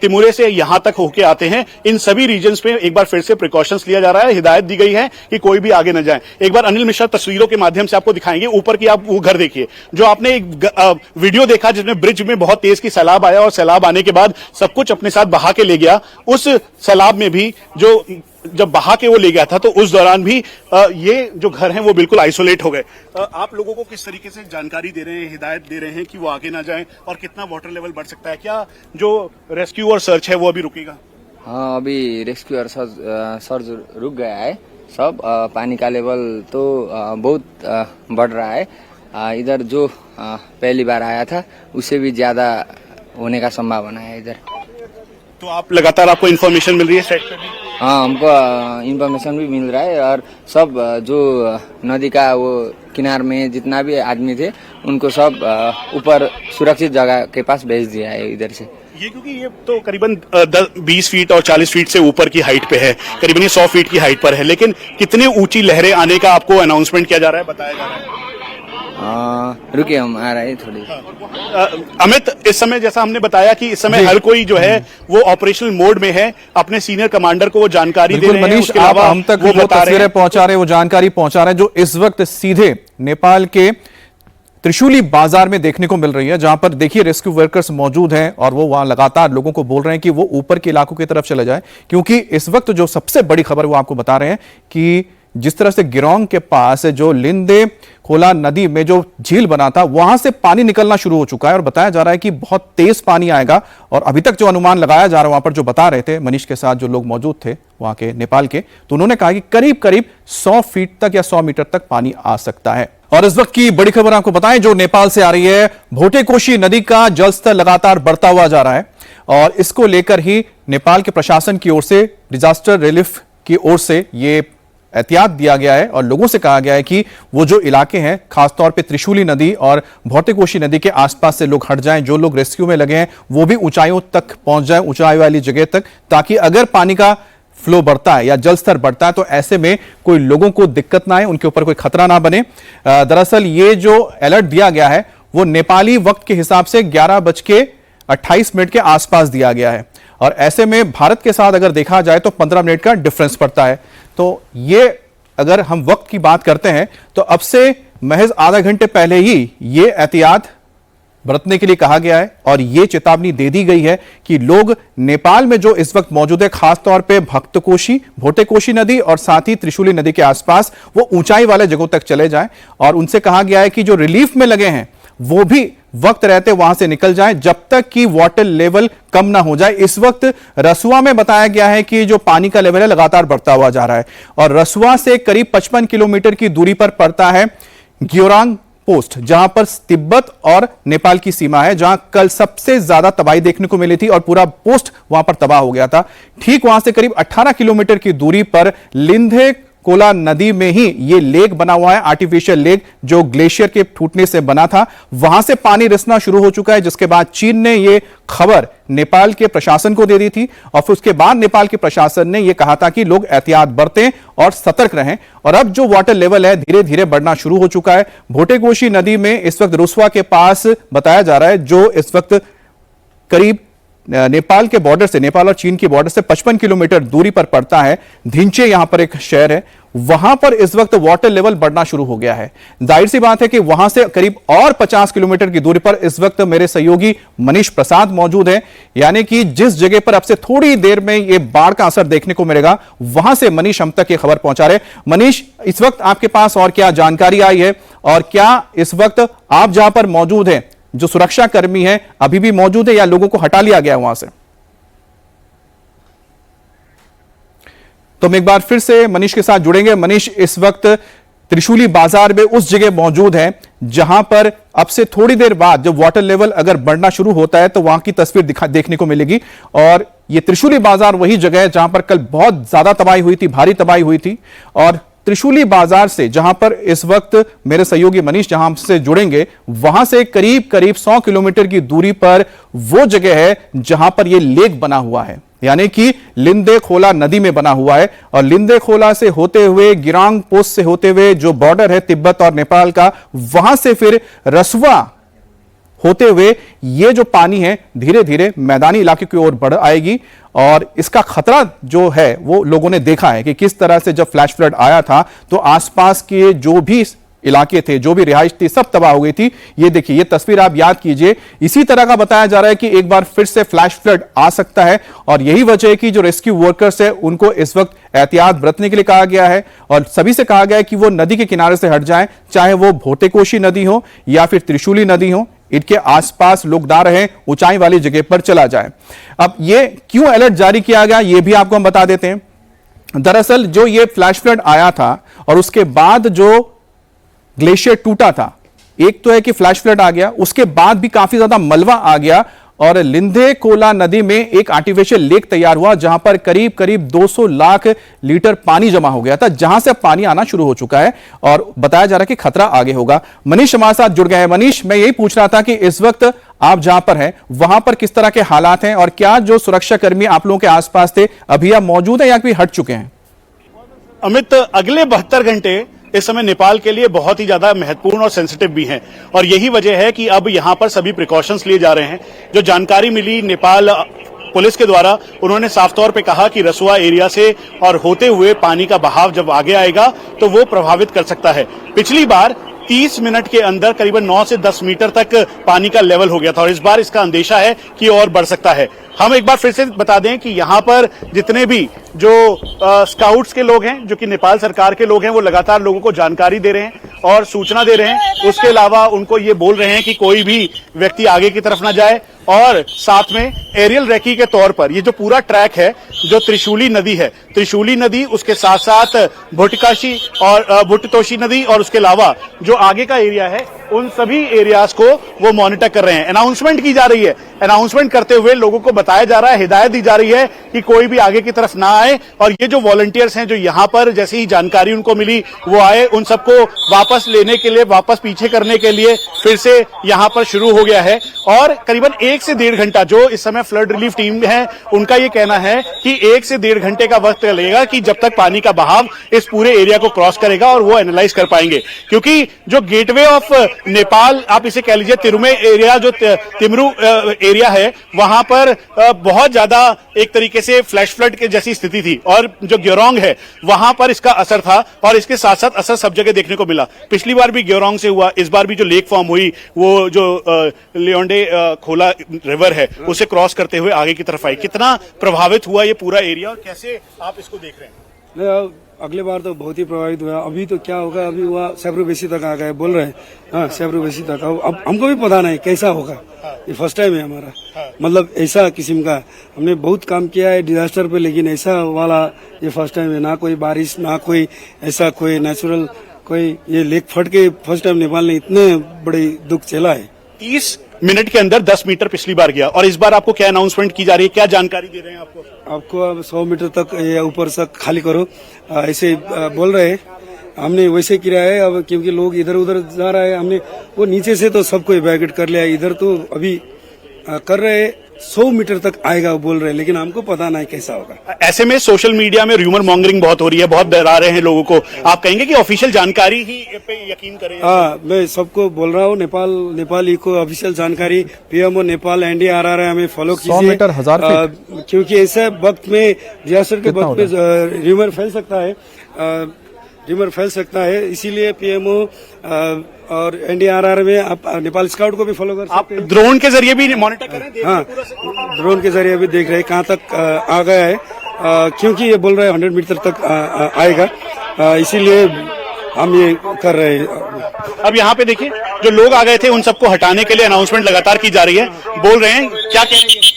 तिमुरे से यहां तक होके आते हैं। इन सभी रीजन्स पे एक बार फिर से प्रिकॉशंस लिया जा रहा है, हिदायत दी गई है कि कोई भी आगे न जाए। एक बार अनिल मिश्रा तस्वीरों के माध्यम से आपको दिखाएंगे, ऊपर की आप वो घर देखिए जो आपने एक वीडियो देखा जिसमें ब्रिज में बहुत तेज की सैलाब आया और सैलाब आने के बाद सब कुछ अपने साथ बहा के ले गया। उस सैलाब में भी जब बहा के वो ले गया था तो उस दौरान भी ये जो घर हैं वो बिल्कुल आइसोलेट हो गए। आप लोगों को किस तरीके से जानकारी दे रहे हैं, हिदायत दे रहे हैं कि वो आगे ना जाएं और कितना वाटर लेवल बढ़ सकता है? क्या जो रेस्क्यू और सर्च है वो अभी रुकेगा? हाँ, अभी रेस्क्यू और सर्च रुक गया है सब। पानी का लेवल तो बहुत बढ़ रहा है। इधर जो पहली बार आया था उससे भी ज्यादा होने का संभावना है इधर। तो आप लगातार आपको इन्फॉर्मेशन मिल रही है साइड पे भी? हाँ, हमको इन्फॉर्मेशन भी मिल रहा है और सब जो नदी का वो किनार में जितना भी आदमी थे उनको सब ऊपर सुरक्षित जगह के पास भेज दिया है इधर से। ये क्योंकि ये तो करीबन 20 फीट और 40 फीट से ऊपर की हाइट पे है, करीबन ये 100 फीट की हाइट पर है, लेकिन कितनी ऊंची लहरें आने का आपको अनाउंसमेंट किया जा रहा है, बताया जा रहा है? रुकिए, हम आ रहे हैं थोड़ी। अमित, इस समय जैसा हमने बताया कि इस समय हर कोई जो है वो ऑपरेशनल मोड में है, अपने सीनियर कमांडर को वो जानकारी दे रहे हैं। मनीष, आप हम तक वो तस्वीरें पहुंचा रहे हैं, वो जानकारी पहुंचा रहे हैं जो इस वक्त सीधे नेपाल के त्रिशूली बाजार में देखने को मिल रही है, जहां पर देखिए रेस्क्यू वर्कर्स मौजूद हैं और वो वहां लगातार लोगों को बोल रहे हैं कि वो ऊपर के इलाकों की तरफ चले जाए, क्योंकि इस वक्त जो सबसे बड़ी खबर वो आपको बता रहे हैं कि जिस तरह से गिरोंग के पास जो लिंदे खोला नदी में जो झील बना था वहां से पानी निकलना शुरू हो चुका है और बताया जा रहा है कि बहुत तेज पानी आएगा। और अभी तक जो अनुमान लगाया जा रहा है वहां पर जो बता रहे थे मनीष के साथ जो लोग मौजूद थे वहां के नेपाल के, तो उन्होंने कहा कि करीब करीब 100 फीट तक या 100 मीटर तक पानी आ सकता है। और इस वक्त की बड़ी खबर आपको बताएं जो नेपाल से आ रही है, भोटेकोशी नदी का जलस्तर लगातार बढ़ता हुआ जा रहा है और इसको लेकर ही नेपाल के प्रशासन की ओर से, डिजास्टर रिलीफ की ओर से ये एहतियात दिया गया है और लोगों से कहा गया है कि वो जो इलाके हैं खासतौर पे त्रिशूली नदी और भोटेकोशी नदी के आसपास से लोग हट जाएं, जो लोग रेस्क्यू में लगे हैं वो भी ऊंचाइयों तक पहुंच जाएं, ऊंचाई वाली जगह तक, ताकि अगर पानी का फ्लो बढ़ता है या जल स्तर बढ़ता है तो ऐसे में कोई लोगों को दिक्कत ना आए, उनके ऊपर कोई खतरा ना बने। दरअसल ये जो अलर्ट दिया गया है वो नेपाली वक्त के हिसाब से 11:28 के आसपास दिया गया है और ऐसे में भारत के साथ अगर देखा जाए तो 15 मिनट का डिफरेंस पड़ता है। तो ये अगर हम वक्त की बात करते हैं तो अब से महज आधा घंटे पहले ही ये एहतियात बरतने के लिए कहा गया है और ये चेतावनी दे दी गई है कि लोग नेपाल में जो इस वक्त मौजूद है खासतौर पे भक्तकोशी, भोटेकोशी नदी और साथ ही त्रिशूली नदी के आसपास वो ऊंचाई वाले जगहों तक चले जाएं और उनसे कहा गया है कि जो रिलीफ में लगे हैं वो भी वक्त रहते वहां से निकल जाएं जब तक कि वाटर लेवल कम ना हो जाए। इस वक्त रसुआ में बताया गया है कि जो पानी का लेवल है लगातार बढ़ता हुआ जा रहा है और रसुआ से करीब 55 किलोमीटर की दूरी पर पड़ता है ग्योरांग पोस्ट, जहां पर तिब्बत और नेपाल की सीमा है, जहां कल सबसे ज्यादा तबाही देखने को मिली थी और पूरा पोस्ट वहां पर तबाह हो गया था। ठीक वहां से करीब 18 किलोमीटर की दूरी पर लिंधे कोला नदी में ही ये लेक बना हुआ है, आर्टिफिशियल लेक जो ग्लेशियर के टूटने से बना था, वहां से पानी रिसना शुरू हो चुका है, जिसके बाद चीन ने ये खबर नेपाल के प्रशासन को दे दी थी और फिर उसके बाद नेपाल के प्रशासन ने यह कहा था कि लोग एहतियात बरतें और सतर्क रहें। और अब जो वाटर लेवल है धीरे धीरे बढ़ना शुरू हो चुका है। भोटेकोशी नदी में इस वक्त रुसवा के पास बताया जा रहा है, जो इस वक्त करीब नेपाल के बॉर्डर से, नेपाल और चीन की बॉर्डर से 55 किलोमीटर दूरी पर पड़ता है, धिंचे यहां पर एक शहर है, वहां पर इस वक्त वाटर लेवल बढ़ना शुरू हो गया है। जाहिर सी बात है कि वहां से करीब और 50 किलोमीटर की दूरी पर इस वक्त मेरे सहयोगी मनीष प्रसाद मौजूद हैं, यानी कि जिस जगह पर अब से थोड़ी देर में ये बाढ़ का असर देखने को मिलेगा वहां से मनीष हम तक ये खबर पहुंचा रहे। मनीष, इस वक्त आपके पास और क्या जानकारी आई है और क्या इस वक्त आप जहां पर मौजूद हैं जो सुरक्षा कर्मी है अभी भी मौजूद है या लोगों को हटा लिया गया वहां से? तो हम एक बार फिर से मनीष के साथ जुड़ेंगे। मनीष, इस वक्त त्रिशूली बाजार में उस जगह मौजूद है जहां पर अब से थोड़ी देर बाद जब वाटर लेवल अगर बढ़ना शुरू होता है तो वहां की तस्वीर देखने को मिलेगी और ये त्रिशूली बाजार वही जगह है जहां पर कल बहुत ज्यादा तबाही हुई थी, भारी तबाही हुई थी। और त्रिशूली बाजार से जहां पर इस वक्त मेरे सहयोगी मनीष जहां से जुड़ेंगे वहां से करीब करीब 100 किलोमीटर की दूरी पर वो जगह है जहां पर यह लेक बना हुआ है, यानी कि लिंदे खोला नदी में बना हुआ है और लिंदे खोला से होते हुए गिरांग पोस्ट से होते हुए जो बॉर्डर है तिब्बत और नेपाल का, वहां से फिर रसुआ होते हुए ये जो पानी है धीरे धीरे मैदानी इलाके की ओर बढ़ आएगी और इसका खतरा जो है वो लोगों ने देखा है कि किस तरह से जब फ्लैश फ्लड आया था तो आसपास के जो भी इलाके थे, जो भी रिहाइश थी, सब तबाह हो गई थी। ये देखिए, ये तस्वीर आप याद कीजिए। इसी तरह का बताया जा रहा है कि एक बार फिर से फ्लैश फ्लड आ सकता है और यही वजह है कि जो रेस्क्यू वर्कर्स है उनको इस वक्त एहतियात बरतने के लिए कहा गया है और सभी से कहा गया है कि वो नदी के किनारे से हट जाएं, चाहे वो भोटेकोशी नदी हो या फिर त्रिशूली नदी हो, इनके आसपास लोग ना रहे, ऊंचाई वाली जगह पर चला जाए। अब ये क्यों अलर्ट जारी किया गया ये भी आपको हम बता देते हैं। दरअसल जो ये फ्लैश फ्लड आया था और उसके बाद जो ग्लेशियर टूटा था, एक तो है कि फ्लैश फ्लड आ गया, उसके बाद भी काफी ज्यादा मलबा आ गया और लिंधे कोला नदी में एक आर्टिफिशियल लेक तैयार हुआ जहां पर करीब करीब 200 लाख लीटर पानी जमा हो गया था, जहां से पानी आना शुरू हो चुका है और बताया जा रहा है कि खतरा आगे होगा। मनीष हमारे साथ जुड़ गए हैं। मनीष, मैं यही पूछ रहा था कि इस वक्त आप जहां पर हैं वहां पर किस तरह के हालात हैं और क्या जो सुरक्षा कर्मी आप लोगों के आसपास थे अभी आप मौजूद हैं या कोई हट चुके हैं? अमित, अगले 72 घंटे इस समय नेपाल के लिए बहुत ही ज्यादा महत्वपूर्ण और सेंसिटिव भी हैं और यही वजह है कि अब यहां पर सभी प्रिकॉशंस लिए जा रहे हैं। जो जानकारी मिली नेपाल पुलिस के द्वारा, उन्होंने साफ तौर पे कहा कि रसुआ एरिया से और होते हुए पानी का बहाव जब आगे आएगा तो वो प्रभावित कर सकता है। पिछली बार 30 मिनट के अंदर करीबन 9 से 10 मीटर तक पानी का लेवल हो गया था और इस बार इसका अंदेशा है कि और बढ़ सकता है। हम एक बार फिर से बता दें कि यहाँ पर जितने भी जो स्काउट्स के लोग हैं, जो कि नेपाल सरकार के लोग हैं, वो लगातार लोगों को जानकारी दे रहे हैं और सूचना दे रहे हैं। उसके अलावा उनको ये बोल रहे हैं कि कोई भी व्यक्ति आगे की तरफ ना जाए और साथ में एरियल रेकी के तौर पर ये जो पूरा ट्रैक है, जो त्रिशूली नदी है, त्रिशूली नदी, उसके साथ साथ भुटकाशी और भुटतोशी नदी और उसके अलावा जो आगे का एरिया है, उन सभी एरियाज को वो मॉनिटर कर रहे हैं। अनाउंसमेंट की जा रही है, अनाउंसमेंट करते हुए लोगों को बताया जा रहा है, हिदायत दी जा रही है कि कोई भी आगे की तरफ ना आए और ये जो वॉलंटियर्स हैं जो यहाँ पर जैसे ही जानकारी उनको मिली वो आए, उन सबको वापस लेने के लिए, वापस पीछे करने के लिए फिर से यहाँ पर शुरू हो गया है। और करीबन 1 से 1.5 घंटा जो इस समय फ्लड रिलीफ टीम है उनका ये कहना है कि 1 से 1.5 घंटे का वक्त लगेगा कि जब तक पानी का बहाव इस पूरे एरिया को क्रॉस करेगा और वो एनालाइज कर पाएंगे। क्योंकि जो गेटवे ऑफ नेपाल आप इसे कह लीजिए, तिरुमे एरिया, जो तिमरू एरिया है, वहां पर बहुत ज्यादा एक तरीके से फ्लैश फ्लड के जैसी स्थिति थी और जो ग्योरोंग है वहां पर इसका असर था और इसके साथ साथ असर सब जगह देखने को मिला। पिछली बार भी ग्योरोंग से हुआ, इस बार भी जो लेक फॉर्म हुई वो जो लियोंडे खोला रिवर है उसे क्रॉस करते हुए आगे की तरफ आई। कितना प्रभावित हुआ ये पूरा एरिया और कैसे आप इसको देख रहे हैं? अगले बार तो बहुत ही प्रभावित हुआ। अभी तो क्या होगा, अभी वहाँ सैब्रू बेसी तक आ गए बोल रहे हैं। हाँ, सैब्रू बेसी तक। अब हमको भी पता नहीं कैसा होगा। ये फर्स्ट टाइम है हमारा, मतलब ऐसा किस्म का। हमने बहुत काम किया है डिजास्टर पे, लेकिन ऐसा वाला ये फर्स्ट टाइम है। ना कोई बारिश, ना कोई ऐसा कोई नेचुरल कोई ये लेक फट के फर्स्ट टाइम नेपाल ने इतने बड़े दुख झेला है। 30 मिनट के अंदर 10 मीटर पिछली बार गया और इस बार आपको क्या अनाउंसमेंट की जा रही है, क्या जानकारी दे रहे हैं आपको? आपको अब 100 मीटर तक या ऊपर तक खाली करो, ऐसे बोल रहे हैं। हमने वैसे किया है अब, क्योंकि लोग इधर उधर जा रहा है। हमने वो नीचे से तो सबको इवैक्यूएट कर लिया, इधर तो अभी कर रहे हैं। 100 मीटर तक आएगा वो बोल रहे हैं, लेकिन हमको पता नहीं कैसा होगा। ऐसे में सोशल मीडिया में र्यूमर मॉन्गरिंग बहुत हो रही है, बहुत डरा रहे हैं लोगों को। आप कहेंगे कि ऑफिशियल जानकारी ही पे यकीन करें? हाँ, मैं सबको बोल रहा हूँ, नेपाली को ऑफिशियल जानकारी, पीएमओ नेपाल NDRR हमें फॉलो कीजिए। 100 मीटर 1000 फीट, क्योंकि ऐसे वक्त में, डिजास्टर के वक्त में र्यूमर फैल सकता है, र्यूमर फैल सकता है। इसीलिए पीएमओ और NDRR में आप नेपाल स्काउट को भी फॉलो कर सकते हैं। ड्रोन के जरिए भी मॉनिटर करें? हाँ, ड्रोन के जरिए भी देख रहे हैं कहाँ तक आ गया है, क्योंकि ये बोल रहे हैं 100 मीटर तक आएगा, इसीलिए हम ये कर रहे हैं। अब यहाँ पे देखिए, जो लोग आ गए थे उन सबको हटाने के लिए अनाउंसमेंट लगातार की जा रही है। बोल रहे हैं, क्या कह रहे हैं?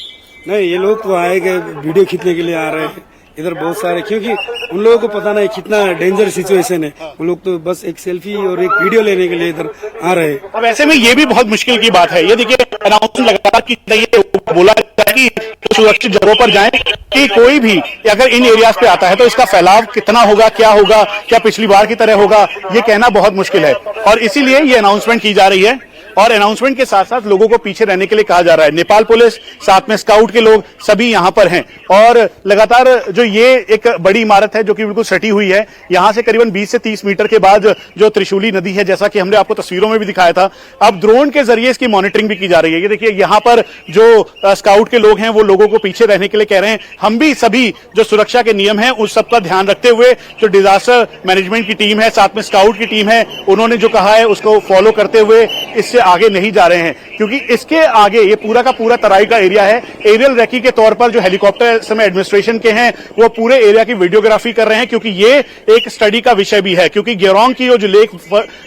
नहीं, ये लोग तो आएंगे, वीडियो खींचने के लिए आ रहे हैं इधर बहुत सारे, क्योंकि उन लोगों को पता नहीं कितना डेंजर सिचुएशन है। वो लोग तो बस एक सेल्फी और एक वीडियो लेने के लिए इधर आ रहे हैं। अब ऐसे में ये भी बहुत मुश्किल की बात है। ये देखिए, अनाउंसमेंट लगातार की जाइए, बोला जाता है कि सुरक्षित जगहों पर जाएं, कि कोई भी अगर इन एरियाज पे आता है तो इसका फैलाव कितना होगा, क्या पिछली बार की तरह होगा, ये कहना बहुत मुश्किल है। और इसीलिए ये अनाउंसमेंट की जा रही है और अनाउंसमेंट के साथ साथ लोगों को पीछे रहने के लिए कहा जा रहा है। नेपाल पुलिस, साथ में स्काउट के लोग सभी यहाँ पर हैं और लगातार जो ये एक बड़ी इमारत है जो कि बिल्कुल सटी हुई है, यहाँ से करीबन 20 से 30 मीटर के बाद जो त्रिशूली नदी है, जैसा कि हमने आपको तस्वीरों में भी दिखाया था, अब ड्रोन के जरिए इसकी मॉनिटरिंग भी की जा रही है। ये देखिए, यहाँ पर जो स्काउट के लोग हैं वो लोगों को पीछे रहने के लिए कह रहे हैं। हम भी सभी जो सुरक्षा के नियम है उस सबका ध्यान रखते हुए, जो डिजास्टर मैनेजमेंट की टीम है, साथ में स्काउट की टीम है, उन्होंने जो कहा है उसको फॉलो करते हुए इससे आगे नहीं जा रहे हैं। क्योंकि इसके आगे ये पूरा का पूरा तराई का एरिया है। एरियल रेकी के तौर पर जो हेलीकॉप्टर समय एडमिनिस्ट्रेशन के हैं वो पूरे एरिया की वीडियोग्राफी कर रहे हैं, क्योंकि ये एक स्टडी का विषय भी है। क्योंकि ग्योरोंग की जो लेक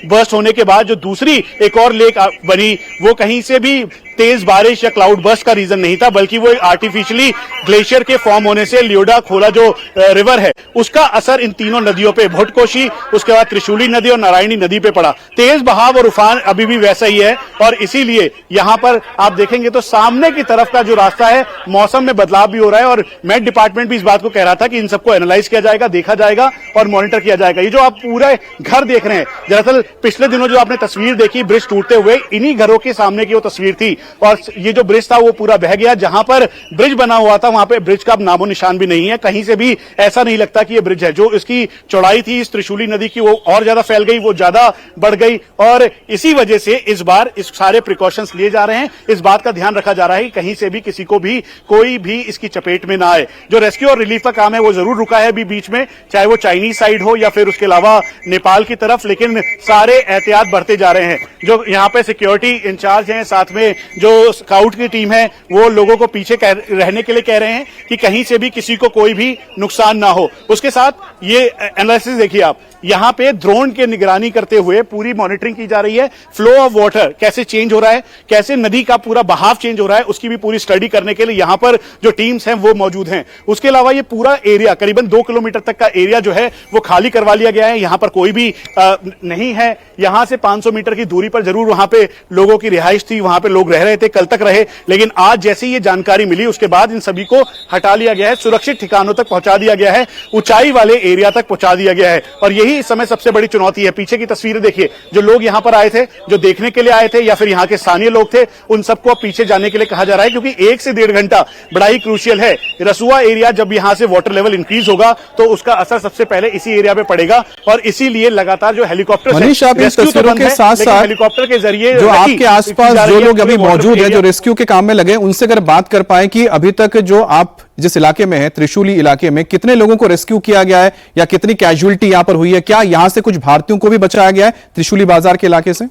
बर्स्ट होने के बाद जो दूसरी एक और लेक बनी, वो कहीं से भी तेज बारिश या क्लाउड बर्स्ट का रीजन नहीं था, बल्कि वो आर्टिफिशियली ग्लेशियर के फॉर्म होने से लियोडा खोला जो रिवर है उसका असर इन तीनों नदियों पे, भुटकोशी, उसके बाद त्रिशूली नदी और नारायणी नदी पे पड़ा। तेज बहाव और उफान अभी भी वैसा ही है और इसीलिए यहां पर आप देखेंगे तो सामने की तरफ का जो रास्ता है, मौसम में बदलाव भी हो रहा है और मेट डिपार्टमेंट भी इस बात को कह रहा था कि इन सबको एनालाइज किया जाएगा, देखा जाएगा और मॉनिटर किया जाएगा। ये जो आप पूरे घर देख रहे हैं, दरअसल पिछले दिनों जो आपने तस्वीर देखी ब्रिज टूटते हुए, इन्हीं घरों के सामने की वो तस्वीर थी और ये जो ब्रिज था वो पूरा बह गया। जहां पर ब्रिज बना हुआ था वहां पे ब्रिज का अब नामो निशान भी नहीं है, कहीं से भी ऐसा नहीं लगता कि ये ब्रिज है। जो इसकी चौड़ाई थी इस त्रिशूली नदी की वो और ज्यादा फैल गई, वो ज्यादा बढ़ गई और इसी वजह से इस बार इस सारे प्रिकॉशंस लिए जा रहे हैं। इस बात का ध्यान रखा जा रहा है कि कहीं से भी किसी को भी कोई भी इसकी चपेट में ना आए। जो रेस्क्यू और रिलीफ का काम है वो जरूर रुका है अभी बीच में, चाहे वो चाइनीज साइड हो या फिर उसके अलावा नेपाल की तरफ, लेकिन सारे एहतियात बढ़ते जा रहे हैं। जो यहाँ पे सिक्योरिटी इंचार्ज हैं, साथ में जो स्काउट की टीम है, वो लोगों को पीछे रहने के लिए कह रहे हैं कि कहीं से भी किसी को कोई भी नुकसान ना हो। उसके साथ ये एनालिसिस देखिए आप, यहां पे ड्रोन के निगरानी करते हुए पूरी मॉनिटरिंग की जा रही है। फ्लो ऑफ वाटर कैसे चेंज हो रहा है, कैसे नदी का पूरा बहाव चेंज हो रहा है, उसकी भी पूरी स्टडी करने के लिए यहां पर जो टीम्स हैं वो मौजूद हैं। उसके अलावा ये पूरा एरिया करीबन 2 किलोमीटर तक का एरिया जो है वो खाली करवा लिया गया है। यहां पर कोई भी नहीं है। यहां से 500 मीटर की दूरी पर जरूर वहां पे लोगों की रिहाइश थी, वहां पे लोग रह रहे थे, कल तक रहे, लेकिन आज जैसे ये जानकारी मिली उसके बाद इन सभी को हटा लिया गया है, सुरक्षित ठिकानों तक पहुंचा दिया गया है, ऊंचाई वाले एरिया तक पहुंचा दिया गया है। और यही इस समय सबसे बड़ी चुनौती है। पीछे की तस्वीरें देखिए, जो लोग यहां पर आए थे, जो देखने के लिए आए थे या फिर यहां के स्थानीय लोग थे, उन सबको अब पीछे जाने के लिए कहा जा रहा है, क्योंकि 1 से 1.5 घंटा बड़ा ही क्रूशियल है। रसुआ एरिया जब यहां से वाटर लेवल इंक्रीज होगा तो उसका असर सबसे पहले इसी एरिया पे पड़ेगा और इसीलिए लगातार जो हेलीकॉप्टर मनीष, आप इन तस्वीरों के साथ साथ हेलीकॉप्टर के जरिए जो आपके आसपास जो लोग अभी मौजूद हैं, जो रेस्क्यू के काम में लगे, उनसे अगर बात कर पाए कि अभी तक जो आप जिस इलाके में है, त्रिशूली इलाके में, कितने लोगों को रेस्क्यू किया गया है या कितनी कैजुअलिटी यहां पर हुई है? क्या यहां से कुछ भारतीयों को भी बचाया गया है त्रिशूली बाजार के इलाके से?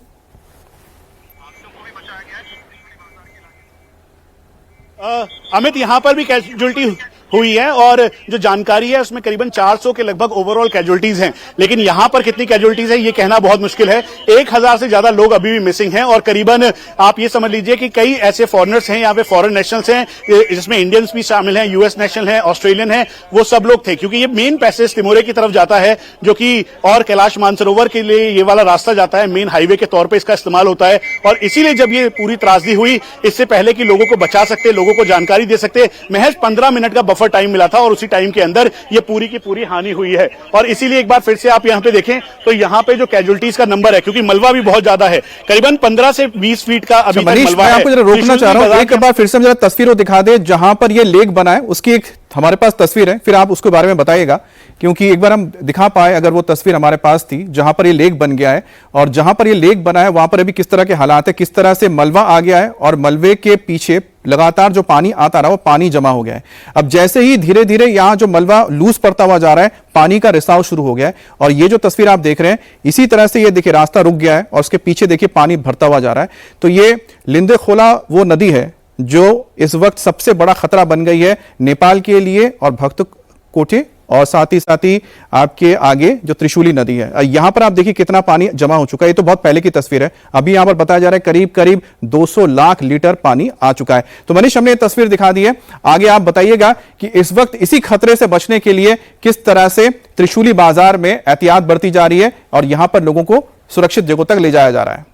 अमित, यहां पर भी कैजुअलिटी हुई है और जो जानकारी है उसमें करीबन 400 के लगभग ओवरऑल कैजुअलिटीज हैं, लेकिन यहां पर कितनी कैजुअलिटीज है ये कहना बहुत मुश्किल है। 1000 से ज्यादा लोग अभी भी मिसिंग हैं और करीबन आप ये समझ लीजिए कि कई ऐसे फॉरेनर्स हैं, यहाँ पे फॉरेन नेशनल्स हैं, जिसमें इंडियंस भी शामिल हैं, यूएस नेशनल हैं, ऑस्ट्रेलियन हैं, वो सब लोग थे, क्योंकि ये मेन पैसेज तिमोरे की तरफ जाता है, जो कि और कैलाश मानसरोवर के लिए ये वाला रास्ता जाता है, मेन हाईवे के तौर पर इसका इस्तेमाल होता है। और इसीलिए जब ये पूरी त्रासदी हुई, इससे पहले कि लोगों को बचा सकते, लोगों को जानकारी दे सकते, महज 15 मिनट का बफर टाइम मिला था और उसी टाइम के अंदर ये पूरी की पूरी हानि हुई है। और इसीलिए एक बार फिर से आप यहां पे देखें तो यहां पे जो कैजुअलिटीज का नंबर है, क्योंकि मलबा भी बहुत ज्यादा है, करीबन 15 से 20 फीट का अभी तक मलबा है। मैं आपको जरा रोकना चाह रहा हूं, एक बार फिर से जरा तस्वीर दिखा दे जहां पर ये लेक बना है, उसकी एक हमारे पास तस्वीर है, फिर आप उसके बारे में बताइएगा, क्योंकि एक बार हम दिखा पाए अगर वो तस्वीर हमारे पास थी जहां पर ये लेक बन गया है और जहां पर ये लेक बना है वहां पर अभी किस तरह के हालात है, किस तरह से मलबा आ गया है और मलबे के पीछे लगातार जो पानी आता रहा वो पानी जमा हो गया है। अब जैसे ही धीरे धीरे यहां जो मलबा लूज पड़ता हुआ जा रहा है, पानी का रिसाव शुरू हो गया है और ये जो तस्वीर आप देख रहे हैं, इसी तरह से ये देखिए रास्ता रुक गया है और उसके पीछे देखिए पानी भरता हुआ जा रहा है। तो ये लिंदे खोला वो नदी है जो इस वक्त सबसे बड़ा खतरा बन गई है नेपाल के लिए और भक्त कोटे और साथ ही आपके आगे जो त्रिशूली नदी है। यहां पर आप देखिए कितना पानी जमा हो चुका है। ये तो बहुत पहले की तस्वीर है, अभी यहां पर बताया जा रहा है करीब 200 लाख लीटर पानी आ चुका है। तो मनीष, हमने ये तस्वीर दिखा दी है, आगे आप बताइएगा कि इस वक्त इसी खतरे से बचने के लिए किस तरह से त्रिशूली बाजार में एहतियात बरती जा रही है और यहां पर लोगों को सुरक्षित जगहों तक ले जाया जा रहा है।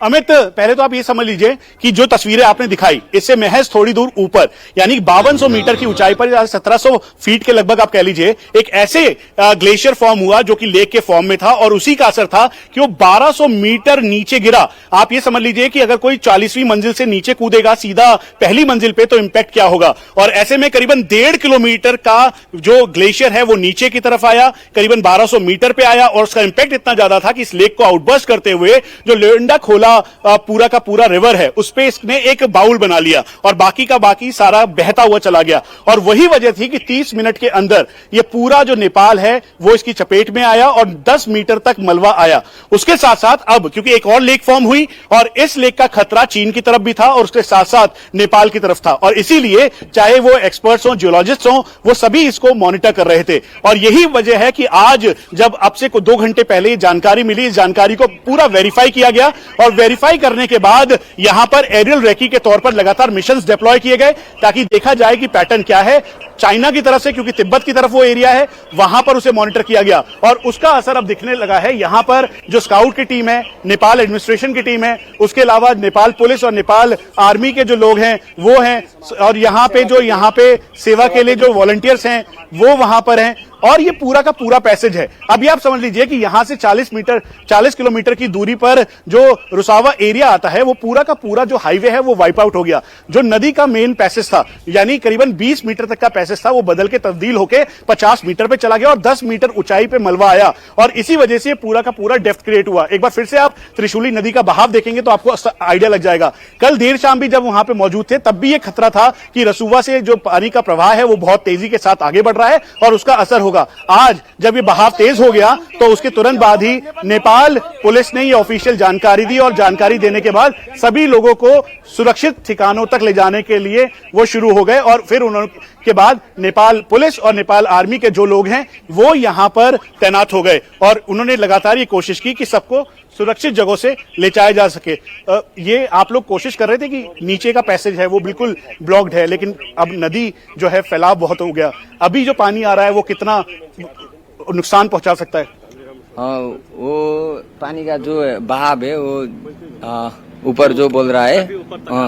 अमित, पहले तो आप ये समझ लीजिए कि जो तस्वीरें आपने दिखाई इससे महज थोड़ी दूर ऊपर यानी 5200 मीटर की ऊंचाई पर 1700 फीट के लगभग आप कह लीजिए एक ऐसे ग्लेशियर फॉर्म हुआ जो कि लेक के फॉर्म में था और उसी का असर था कि वो 1200 मीटर नीचे गिरा। आप ये समझ लीजिए कि अगर कोई 40वीं मंजिल से नीचे कूदेगा सीधा पहली मंजिल पे तो इंपैक्ट क्या होगा। और ऐसे में करीबन 1.5 किलोमीटर का जो ग्लेशियर है वो नीचे की तरफ आया, करीबन 1200 मीटर पे आया और उसका इंपैक्ट इतना ज्यादा था कि इस लेक को आउटबर्स्ट करते हुए जो लिंडे खोला पूरा का पूरा रिवर है उस पे इसने एक बाउल बना लिया और बाकी का बाकी सारा बहता हुआ चला गया। और वही वजह थी कि 30 मिनट के अंदर ये पूरा जो नेपाल है वो इसकी चपेट में आया और 10 मीटर तक मलबा आया। उसके साथ साथ अब क्योंकि एक और लेक फॉर्म हुई और इस लेक का खतरा चीन की तरफ भी था और उसके साथ साथ नेपाल की तरफ था और इसीलिए चाहे वो एक्सपर्ट्स हो, जियोलॉजिस्ट हो, वो सभी इसको मॉनिटर कर रहे थे। और यही वजह है कि आज जब अब से 2 घंटे पहले ये जानकारी मिली, इस जानकारी को पूरा वेरीफाई किया गया और वेरीफाई करने के बाद यहां पर एरियल रेकी के तौर पर लगातार मिशंस डिप्लॉय किए गए ताकि देखा जाए कि पैटर्न क्या है। चाइना की तरफ से, क्योंकि तिब्बत की तरफ वो एरिया है, वहां पर उसे मॉनिटर किया गया और उसका असर अब दिखने लगा है। यहां पर जो स्काउट की टीम है, नेपाल एडमिनिस्ट्रेशन की टीम है, उसके अलावा नेपाल पुलिस और नेपाल आर्मी के जो लोग हैं वो हैं और यहां पे सेवा के लिए जो वॉलंटियर्स हैं वो वहां पर हैं। और ये पूरा का पूरा पैसेज है। अभी आप समझ लीजिए कि यहां से 40 किलोमीटर की दूरी पर जो रुसावा एरिया आता है, वो पूरा का पूरा जो हाईवे है वो वाइप आउट हो गया। जो नदी का मेन पैसेज था, यानी करीबन 20 मीटर तक का पैसेज था, वो बदल के तब्दील होकर 50 मीटर पे चला गया और 10 मीटर ऊंचाई पे मलबा आया और इसी वजह से पूरा का पूरा डेप्थ क्रिएट हुआ। एक बार फिर से आप त्रिशूली नदी का बहाव देखेंगे तो आपको आइडिया लग जाएगा। कल देर शाम भी जब वहां पे मौजूद थे तब भी ये खतरा था कि रसूवा से जो पानी का प्रवाह है वो बहुत तेजी के साथ आगे बढ़ रहा है और उसका असर होगा। आज जब ये बहाव तेज हो गया तो उसके तुरंत बाद ही नेपाल पुलिस ने ये ऑफिशियल जानकारी दी और जानकारी देने के बाद सभी लोगों को सुरक्षित ठिकानों तक ले जाने के लिए वो शुरू हो गए और फिर उनके बाद नेपाल पुलिस और नेपाल आर्मी के जो लोग हैं वो यहां पर तैनात हो गए और उन्होंने लगातार ये कोशिश की कि सबको सुरक्षित जगहों से ले जाया जा सके। ये आप लोग कोशिश कर रहे थे कि नीचे का पैसेज है वो बिल्कुल ब्लॉक्ड है, लेकिन अब नदी जो है फैलाव बहुत हो गया। अभी जो पानी आ रहा है वो कितना नुकसान पहुंचा सकता है? वो पानी का जो बहाव है वो ऊपर जो बोल रहा है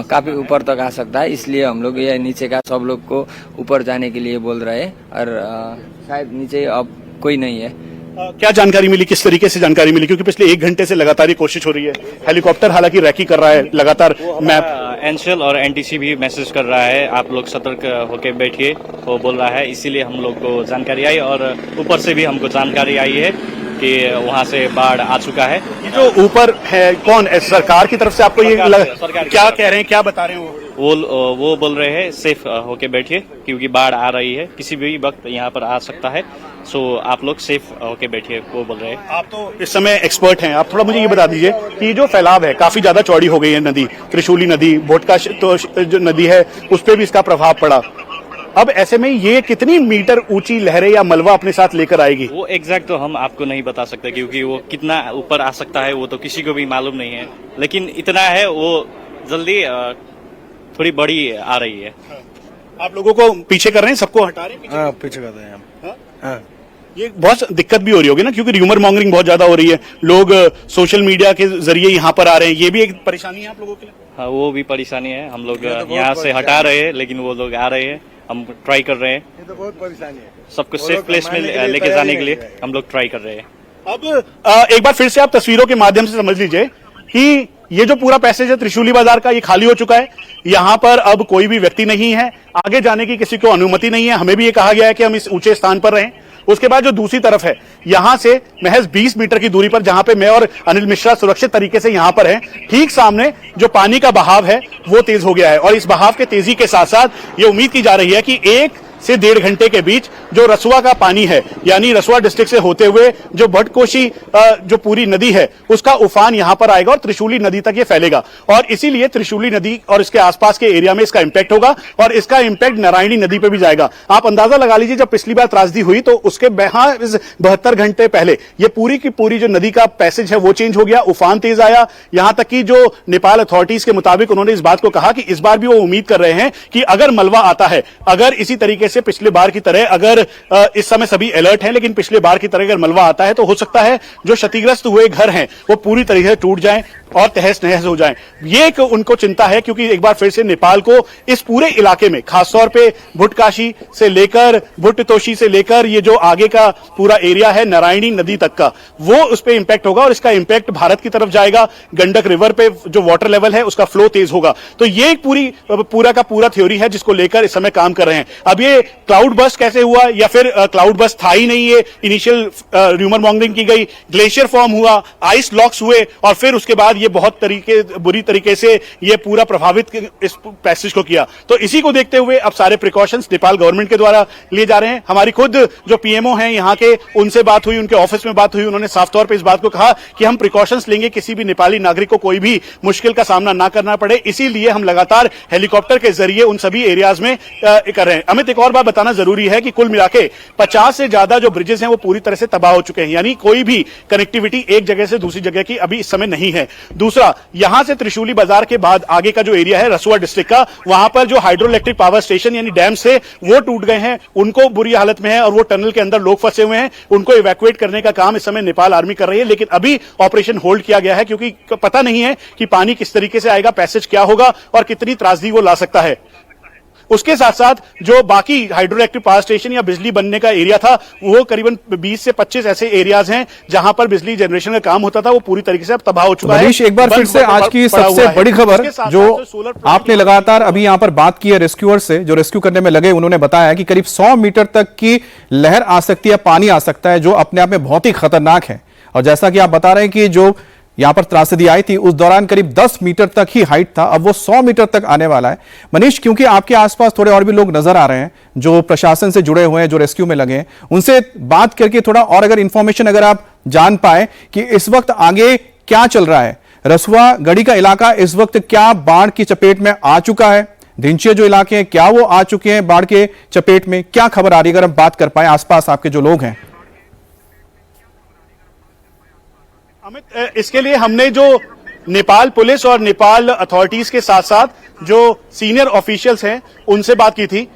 काफी ऊपर तक आ सकता है, इसलिए हम लोग ये नीचे का सब लोग को ऊपर जाने के लिए बोल रहे हैं और शायद नीचे अब कोई नहीं है। क्या जानकारी मिली, किस तरीके से जानकारी मिली? क्योंकि पिछले 1 घंटे से लगातार ये कोशिश हो रही है। हेलीकॉप्टर हालांकि रैकी कर रहा है लगातार। मैप एनसीएल और एनटीसी भी मैसेज कर रहा है, आप लोग सतर्क होकर बैठिए, वो बोल रहा है, इसीलिए हम लोग को जानकारी आई और ऊपर से भी हमको जानकारी आई है कि वहाँ से बाढ़ आ चुका है। जो ऊपर है कौन है? सरकार की तरफ से आपको ये क्या कह रहे हैं, क्या बता रहे हैं? वो बोल रहे हैं सेफ होके बैठिए क्योंकि बाढ़ आ रही है, किसी भी वक्त यहाँ पर आ सकता है, सो आप लोग सेफ होके बैठिए, वो बोल रहे हैं। आप तो इस समय एक्सपर्ट हैं, आप थोड़ा मुझे ये बता दीजिए कि जो फैलाव है काफी ज्यादा चौड़ी हो गई है नदी, त्रिशूली नदी, भोटका तो जो नदी है उस पर भी इसका प्रभाव पड़ा। अब ऐसे में ये कितनी मीटर ऊंची लहरें या मलबा अपने साथ लेकर आएगी? वो एग्जैक्ट तो हम आपको नहीं बता सकते क्योंकि वो कितना ऊपर आ सकता है वो तो किसी को भी मालूम नहीं है, लेकिन इतना है वो जल्दी थोड़ी बड़ी आ रही है। आप लोगों को पीछे कर रहे हैं, सबको हटा रहे हैं? पीछे कर रहे हैं हम। ये बहुत दिक्कत भी हो रही होगी ना, क्योंकि र्यूमर मॉन्गरिंग बहुत ज्यादा हो रही है, लोग सोशल मीडिया के जरिए यहाँ पर आ रहे हैं, ये भी एक परेशानी है आप लोगों के लिए? हाँ, वो भी परेशानी है, हम लोग यहाँ से हटा रहे हैं लेकिन वो लोग आ रहे हैं, हम ट्राई कर रहे हैं। ये तो बहुत परेशानी है, सबको सेफ प्लेस में लेके जाने के लिए हम लोग ट्राई कर रहे हैं। अब एक बार फिर से आप तस्वीरों के माध्यम से समझ लीजिए कि ये जो पूरा पैसेज है त्रिशूली बाजार का, ये खाली हो चुका है। यहाँ पर अब कोई भी व्यक्ति नहीं है, आगे जाने की किसी को अनुमति नहीं है। हमें भी ये कहा गया है कि हम इस ऊंचे स्थान पर रहें। उसके बाद जो दूसरी तरफ है, यहां से महज 20 मीटर की दूरी पर, जहां पे मैं और अनिल मिश्रा सुरक्षित तरीके से यहां पर हैं, ठीक सामने जो पानी का बहाव है वो तेज हो गया है और इस बहाव के तेजी के साथ साथ ये उम्मीद की जा रही है कि 1 से 1.5 घंटे के बीच जो रसुआ का पानी है, यानी रसुआ डिस्ट्रिक्ट से होते हुए जो भटकोशी जो पूरी नदी है उसका उफान यहां पर आएगा और त्रिशूली नदी तक ये फैलेगा और इसीलिए त्रिशूली नदी और इसके आसपास के एरिया में इसका इंपैक्ट होगा और इसका इंपैक्ट नारायणी नदी पे भी जाएगा। आप अंदाजा लगा लीजिए, जब पिछली बार त्रासदी हुई तो उसके 72 घंटे पहले ये पूरी की पूरी जो नदी का पैसेज है वो चेंज हो गया, उफान तेज आया। यहां तक कि जो नेपाल अथॉरिटीज के मुताबिक उन्होंने इस बात को कहा कि इस बार भी वो उम्मीद कर रहे हैं कि अगर मलबा आता है, अगर इसी तरीके से पिछले बार की तरह, अगर इस समय सभी अलर्ट हैं लेकिन पिछले बार की तरह अगर मलबा आता है तो हो सकता है जो क्षतिग्रस्त हुए घर हैं वो पूरी तरीके से टूट जाएं और तहस नहस हो जाएं। ये एक उनको चिंता है क्योंकि एक बार फिर से नेपाल को इस पूरे इलाके में, खासतौर पे भुटकाशी से लेकर भुटतोशी से लेकर ये जो आगे का पूरा एरिया है नारायणी नदी तक का, वो उस पर इंपैक्ट होगा और इसका इंपैक्ट भारत की तरफ जाएगा। गंडक रिवर पे जो वाटर लेवल है उसका फ्लो तेज होगा। तो ये एक पूरा का पूरा थ्योरी है जिसको लेकर इस समय काम कर रहे हैं। अब ये क्लाउड बस्ट कैसे हुआ या फिर क्लाउड बस्ट था ही नहीं, ये इनिशियल र्यूमर मॉन्गरिंग की गई, ग्लेशियर फॉर्म हुआ, आइस लॉक्स हुए और फिर उसके बाद ये बहुत बुरी तरीके से ये पूरा प्रभावित इस पैसेज को किया। तो इसी को देखते हुए अब सारे प्रिकॉशंस नेपाल गवर्नमेंट के द्वारा लिए जा रहे हैं। हमारी खुद जो पीएमओ हैं यहाँ के, उनसे बात हुई, उनके ऑफिस में बात हुई, उन्होंने साफ तौर पे इस बात को कहा कि हम प्रिकॉशंस लेंगे, किसी भी नेपाली नागरिक को कोई भी मुश्किल का सामना ना करना पड़े, इसीलिए हम लगातार हेलीकॉप्टर के जरिए उन सभी एरियाज में कर रहे हैं। अमित, एक और बात बताना जरूरी है कि कुल मिला के 50 से ज्यादा जो ब्रिजेस हैं वो पूरी तरह से तबाह हो चुके हैं, यानी कोई भी कनेक्टिविटी एक जगह से दूसरी जगह की अभी इस समय नहीं है। दूसरा, यहां से त्रिशूली बाजार के बाद आगे का जो एरिया है रसुआ डिस्ट्रिक्ट का, वहां पर जो हाइड्रो इलेक्ट्रिक पावर स्टेशन यानी डैम से वो टूट गए हैं, उनको बुरी हालत में है और वो टनल के अंदर लोग फंसे हुए हैं, उनको इवैक्यूएट करने का काम इस समय नेपाल आर्मी कर रही है। लेकिन अभी ऑपरेशन होल्ड किया गया है क्योंकि पता नहीं है कि पानी किस तरीके से आएगा, पैसेज क्या होगा और कितनी त्रासदी वो ला सकता है। उसके साथ साथ जो बाकी हाइड्रो इलेक्ट्रिक पावर स्टेशन या बिजली बनने का एरिया था, वो करीबन 20 से 25 ऐसे एरियाज हैं जहां पर बिजली जनरेशन का काम होता था, वो पूरी तरीके से अब तबाह हो चुका है। मनीष, एक बार फिर से आज की सबसे बड़ी खबर जो आपने लगातार अभी यहां पर बात की है रेस्क्यूअर से, जो रेस्क्यू करने में लगे, उन्होंने बताया है कि करीब 100 मीटर तक की लहर आ सकती है, पानी आ सकता है, जो अपने आप में बहुत ही खतरनाक है। और जैसा कि आप बता रहे हैं कि जो यहां पर त्रासदी आई थी उस दौरान करीब 10 मीटर तक ही हाइट था, अब वो 100 मीटर तक आने वाला है। मनीष, क्योंकि आपके आसपास थोड़े और भी लोग नजर आ रहे हैं जो प्रशासन से जुड़े हुए हैं, जो रेस्क्यू में लगे हैं, उनसे बात करके थोड़ा और अगर इंफॉर्मेशन अगर आप जान पाए कि इस वक्त आगे क्या चल रहा है। रसुआ गढ़ी का इलाका इस वक्त क्या बाढ़ की चपेट में आ चुका है? धिंचिया जो इलाके हैं क्या वो आ चुके हैं बाढ़ के चपेट में? क्या खबर आ रही है अगर हम बात कर पाए आसपास आपके जो लोग हैं? अमित, इसके लिए हमने जो नेपाल पुलिस और नेपाल अथॉरिटीज के साथ साथ जो सीनियर ऑफिशियल्स हैं उनसे बात की थी।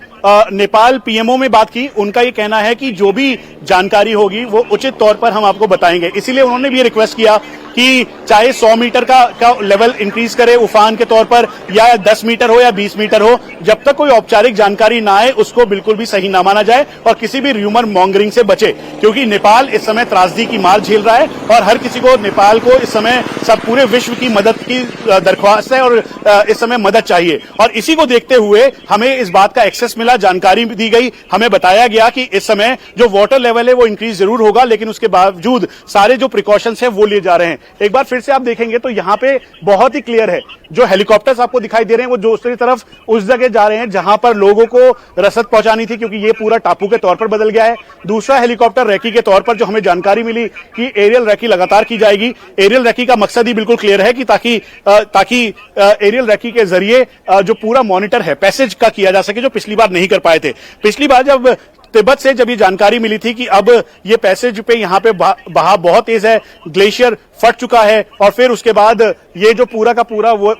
नेपाल पीएमओ में बात की। उनका ये कहना है कि जो भी जानकारी होगी वो उचित तौर पर हम आपको बताएंगे। इसीलिए उन्होंने भी ये रिक्वेस्ट किया कि चाहे 100 मीटर का लेवल इंक्रीज करे उफान के तौर पर, या 10 मीटर हो या 20 मीटर हो, जब तक कोई औपचारिक जानकारी ना आए उसको बिल्कुल भी सही ना माना जाए और किसी भी र्यूमर मॉन्गरिंग से बचे, क्योंकि नेपाल इस समय त्रासदी की मार झेल रहा है और हर किसी को नेपाल को इस समय सब पूरे विश्व की मदद की दरख्वास्त है और इस समय मदद चाहिए। और इसी को देखते हुए हमें इस बात का एक्सेस मिला, जानकारी दी गई, हमें बताया गया कि इस समय जो वाटर लेवल है वो इंक्रीज जरूर होगा, लेकिन उसके बावजूद सारे जो प्रिकॉशंस है वो लिए जा रहे हैं। एक बार फिर से आप देखेंगे तो यहाँ पे बहुत ही क्लियर है, जो हेलीकॉप्टर्स आपको दिखाई दे रहे हैं वो दूसरी तरफ उस जगह जा रहे हैं जहां पर लोगों को रसद पहुंचानी थी, क्योंकि ये पूरा टापू के तौर पर बदल गया है। दूसरा हेलीकॉप्टर रैकी के तौर पर जो हमें जानकारी मिली कि एरियल रैकी लगातार की जाएगी। एरियल रैकी का मकसद ही बिल्कुल क्लियर है कि ताकि एरियल रैकी के जरिए जो पूरा मॉनिटर है पैसेज का किया जा सके, जो पिछली बार नहीं कर पाए थे। पिछली बार जब तिब्बत से जब ये जानकारी मिली थी कि अब ये पैसेज पे यहाँ पे बहाव बहुत तेज है, ग्लेशियर फट चुका है और फिर उसके बाद ये जो पूरा का पूरा वो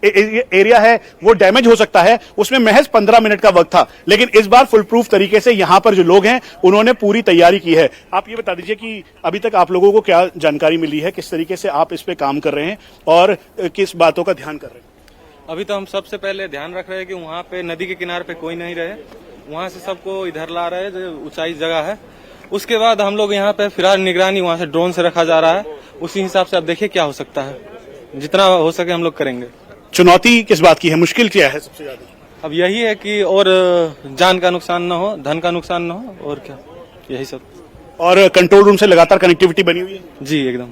एरिया है वो डैमेज हो सकता है, उसमें महज 15 मिनट का वक्त था। लेकिन इस बार फुल प्रूफ तरीके से यहाँ पर जो लोग हैं उन्होंने पूरी तैयारी की है। आप ये बता दीजिए कि अभी तक आप लोगों को क्या जानकारी मिली है, किस तरीके से आप इस पे काम कर रहे हैं और किस बातों का ध्यान कर रहे हैं? अभी तो हम सबसे पहले ध्यान रख रहे हैं कि वहाँ पे नदी के किनारे पे कोई नहीं रहे, वहाँ से सबको इधर ला रहे हैं जो ऊंचाई जगह है। उसके बाद हम लोग यहाँ पे फिलहाल निगरानी वहाँ से ड्रोन से रखा जा रहा है, उसी हिसाब से आप देखिए क्या हो सकता है, जितना हो सके हम लोग करेंगे। चुनौती किस बात की है, मुश्किल क्या है सबसे ज्यादा? अब यही है कि और जान का नुकसान न हो, धन का नुकसान न हो, और क्या, यही सब। और कंट्रोल रूम से लगातार कनेक्टिविटी बनी हुई है? जी एकदम।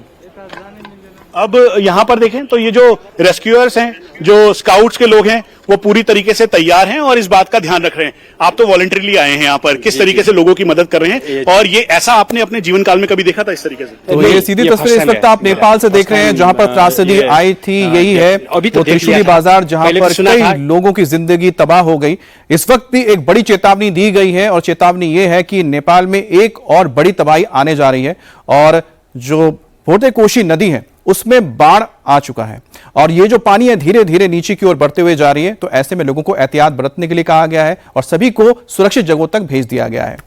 अब यहाँ पर देखें तो ये जो रेस्क्यूअर्स हैं, जो स्काउट्स के लोग हैं, वो पूरी तरीके से तैयार हैं और इस बात का ध्यान रख रहे हैं। आप तो वॉलंटरीली आए हैं यहाँ पर, किस तरीके से लोगों की मदद कर रहे हैं, और ये ऐसा आपने अपने जीवन काल में कभी देखा था इस तरीके से? तो ये सीधी तस्वीर इस वक्त आप नेपाल से देख रहे हैं जहां पर त्रासदी आई थी, यही है वो त्रिशूली बाजार जहां पर कई लोगों की जिंदगी तबाह हो गई। इस वक्त भी एक बड़ी चेतावनी दी गई है और चेतावनी ये है कि नेपाल में एक और बड़ी तबाही आने जा रही है और जो भोटे कोशी नदी है उसमें बाढ़ आ चुका है और ये जो पानी है धीरे धीरे नीचे की ओर बढ़ते हुए जा रही है। तो ऐसे में लोगों को एहतियात बरतने के लिए कहा गया है और सभी को सुरक्षित जगहों तक भेज दिया गया है।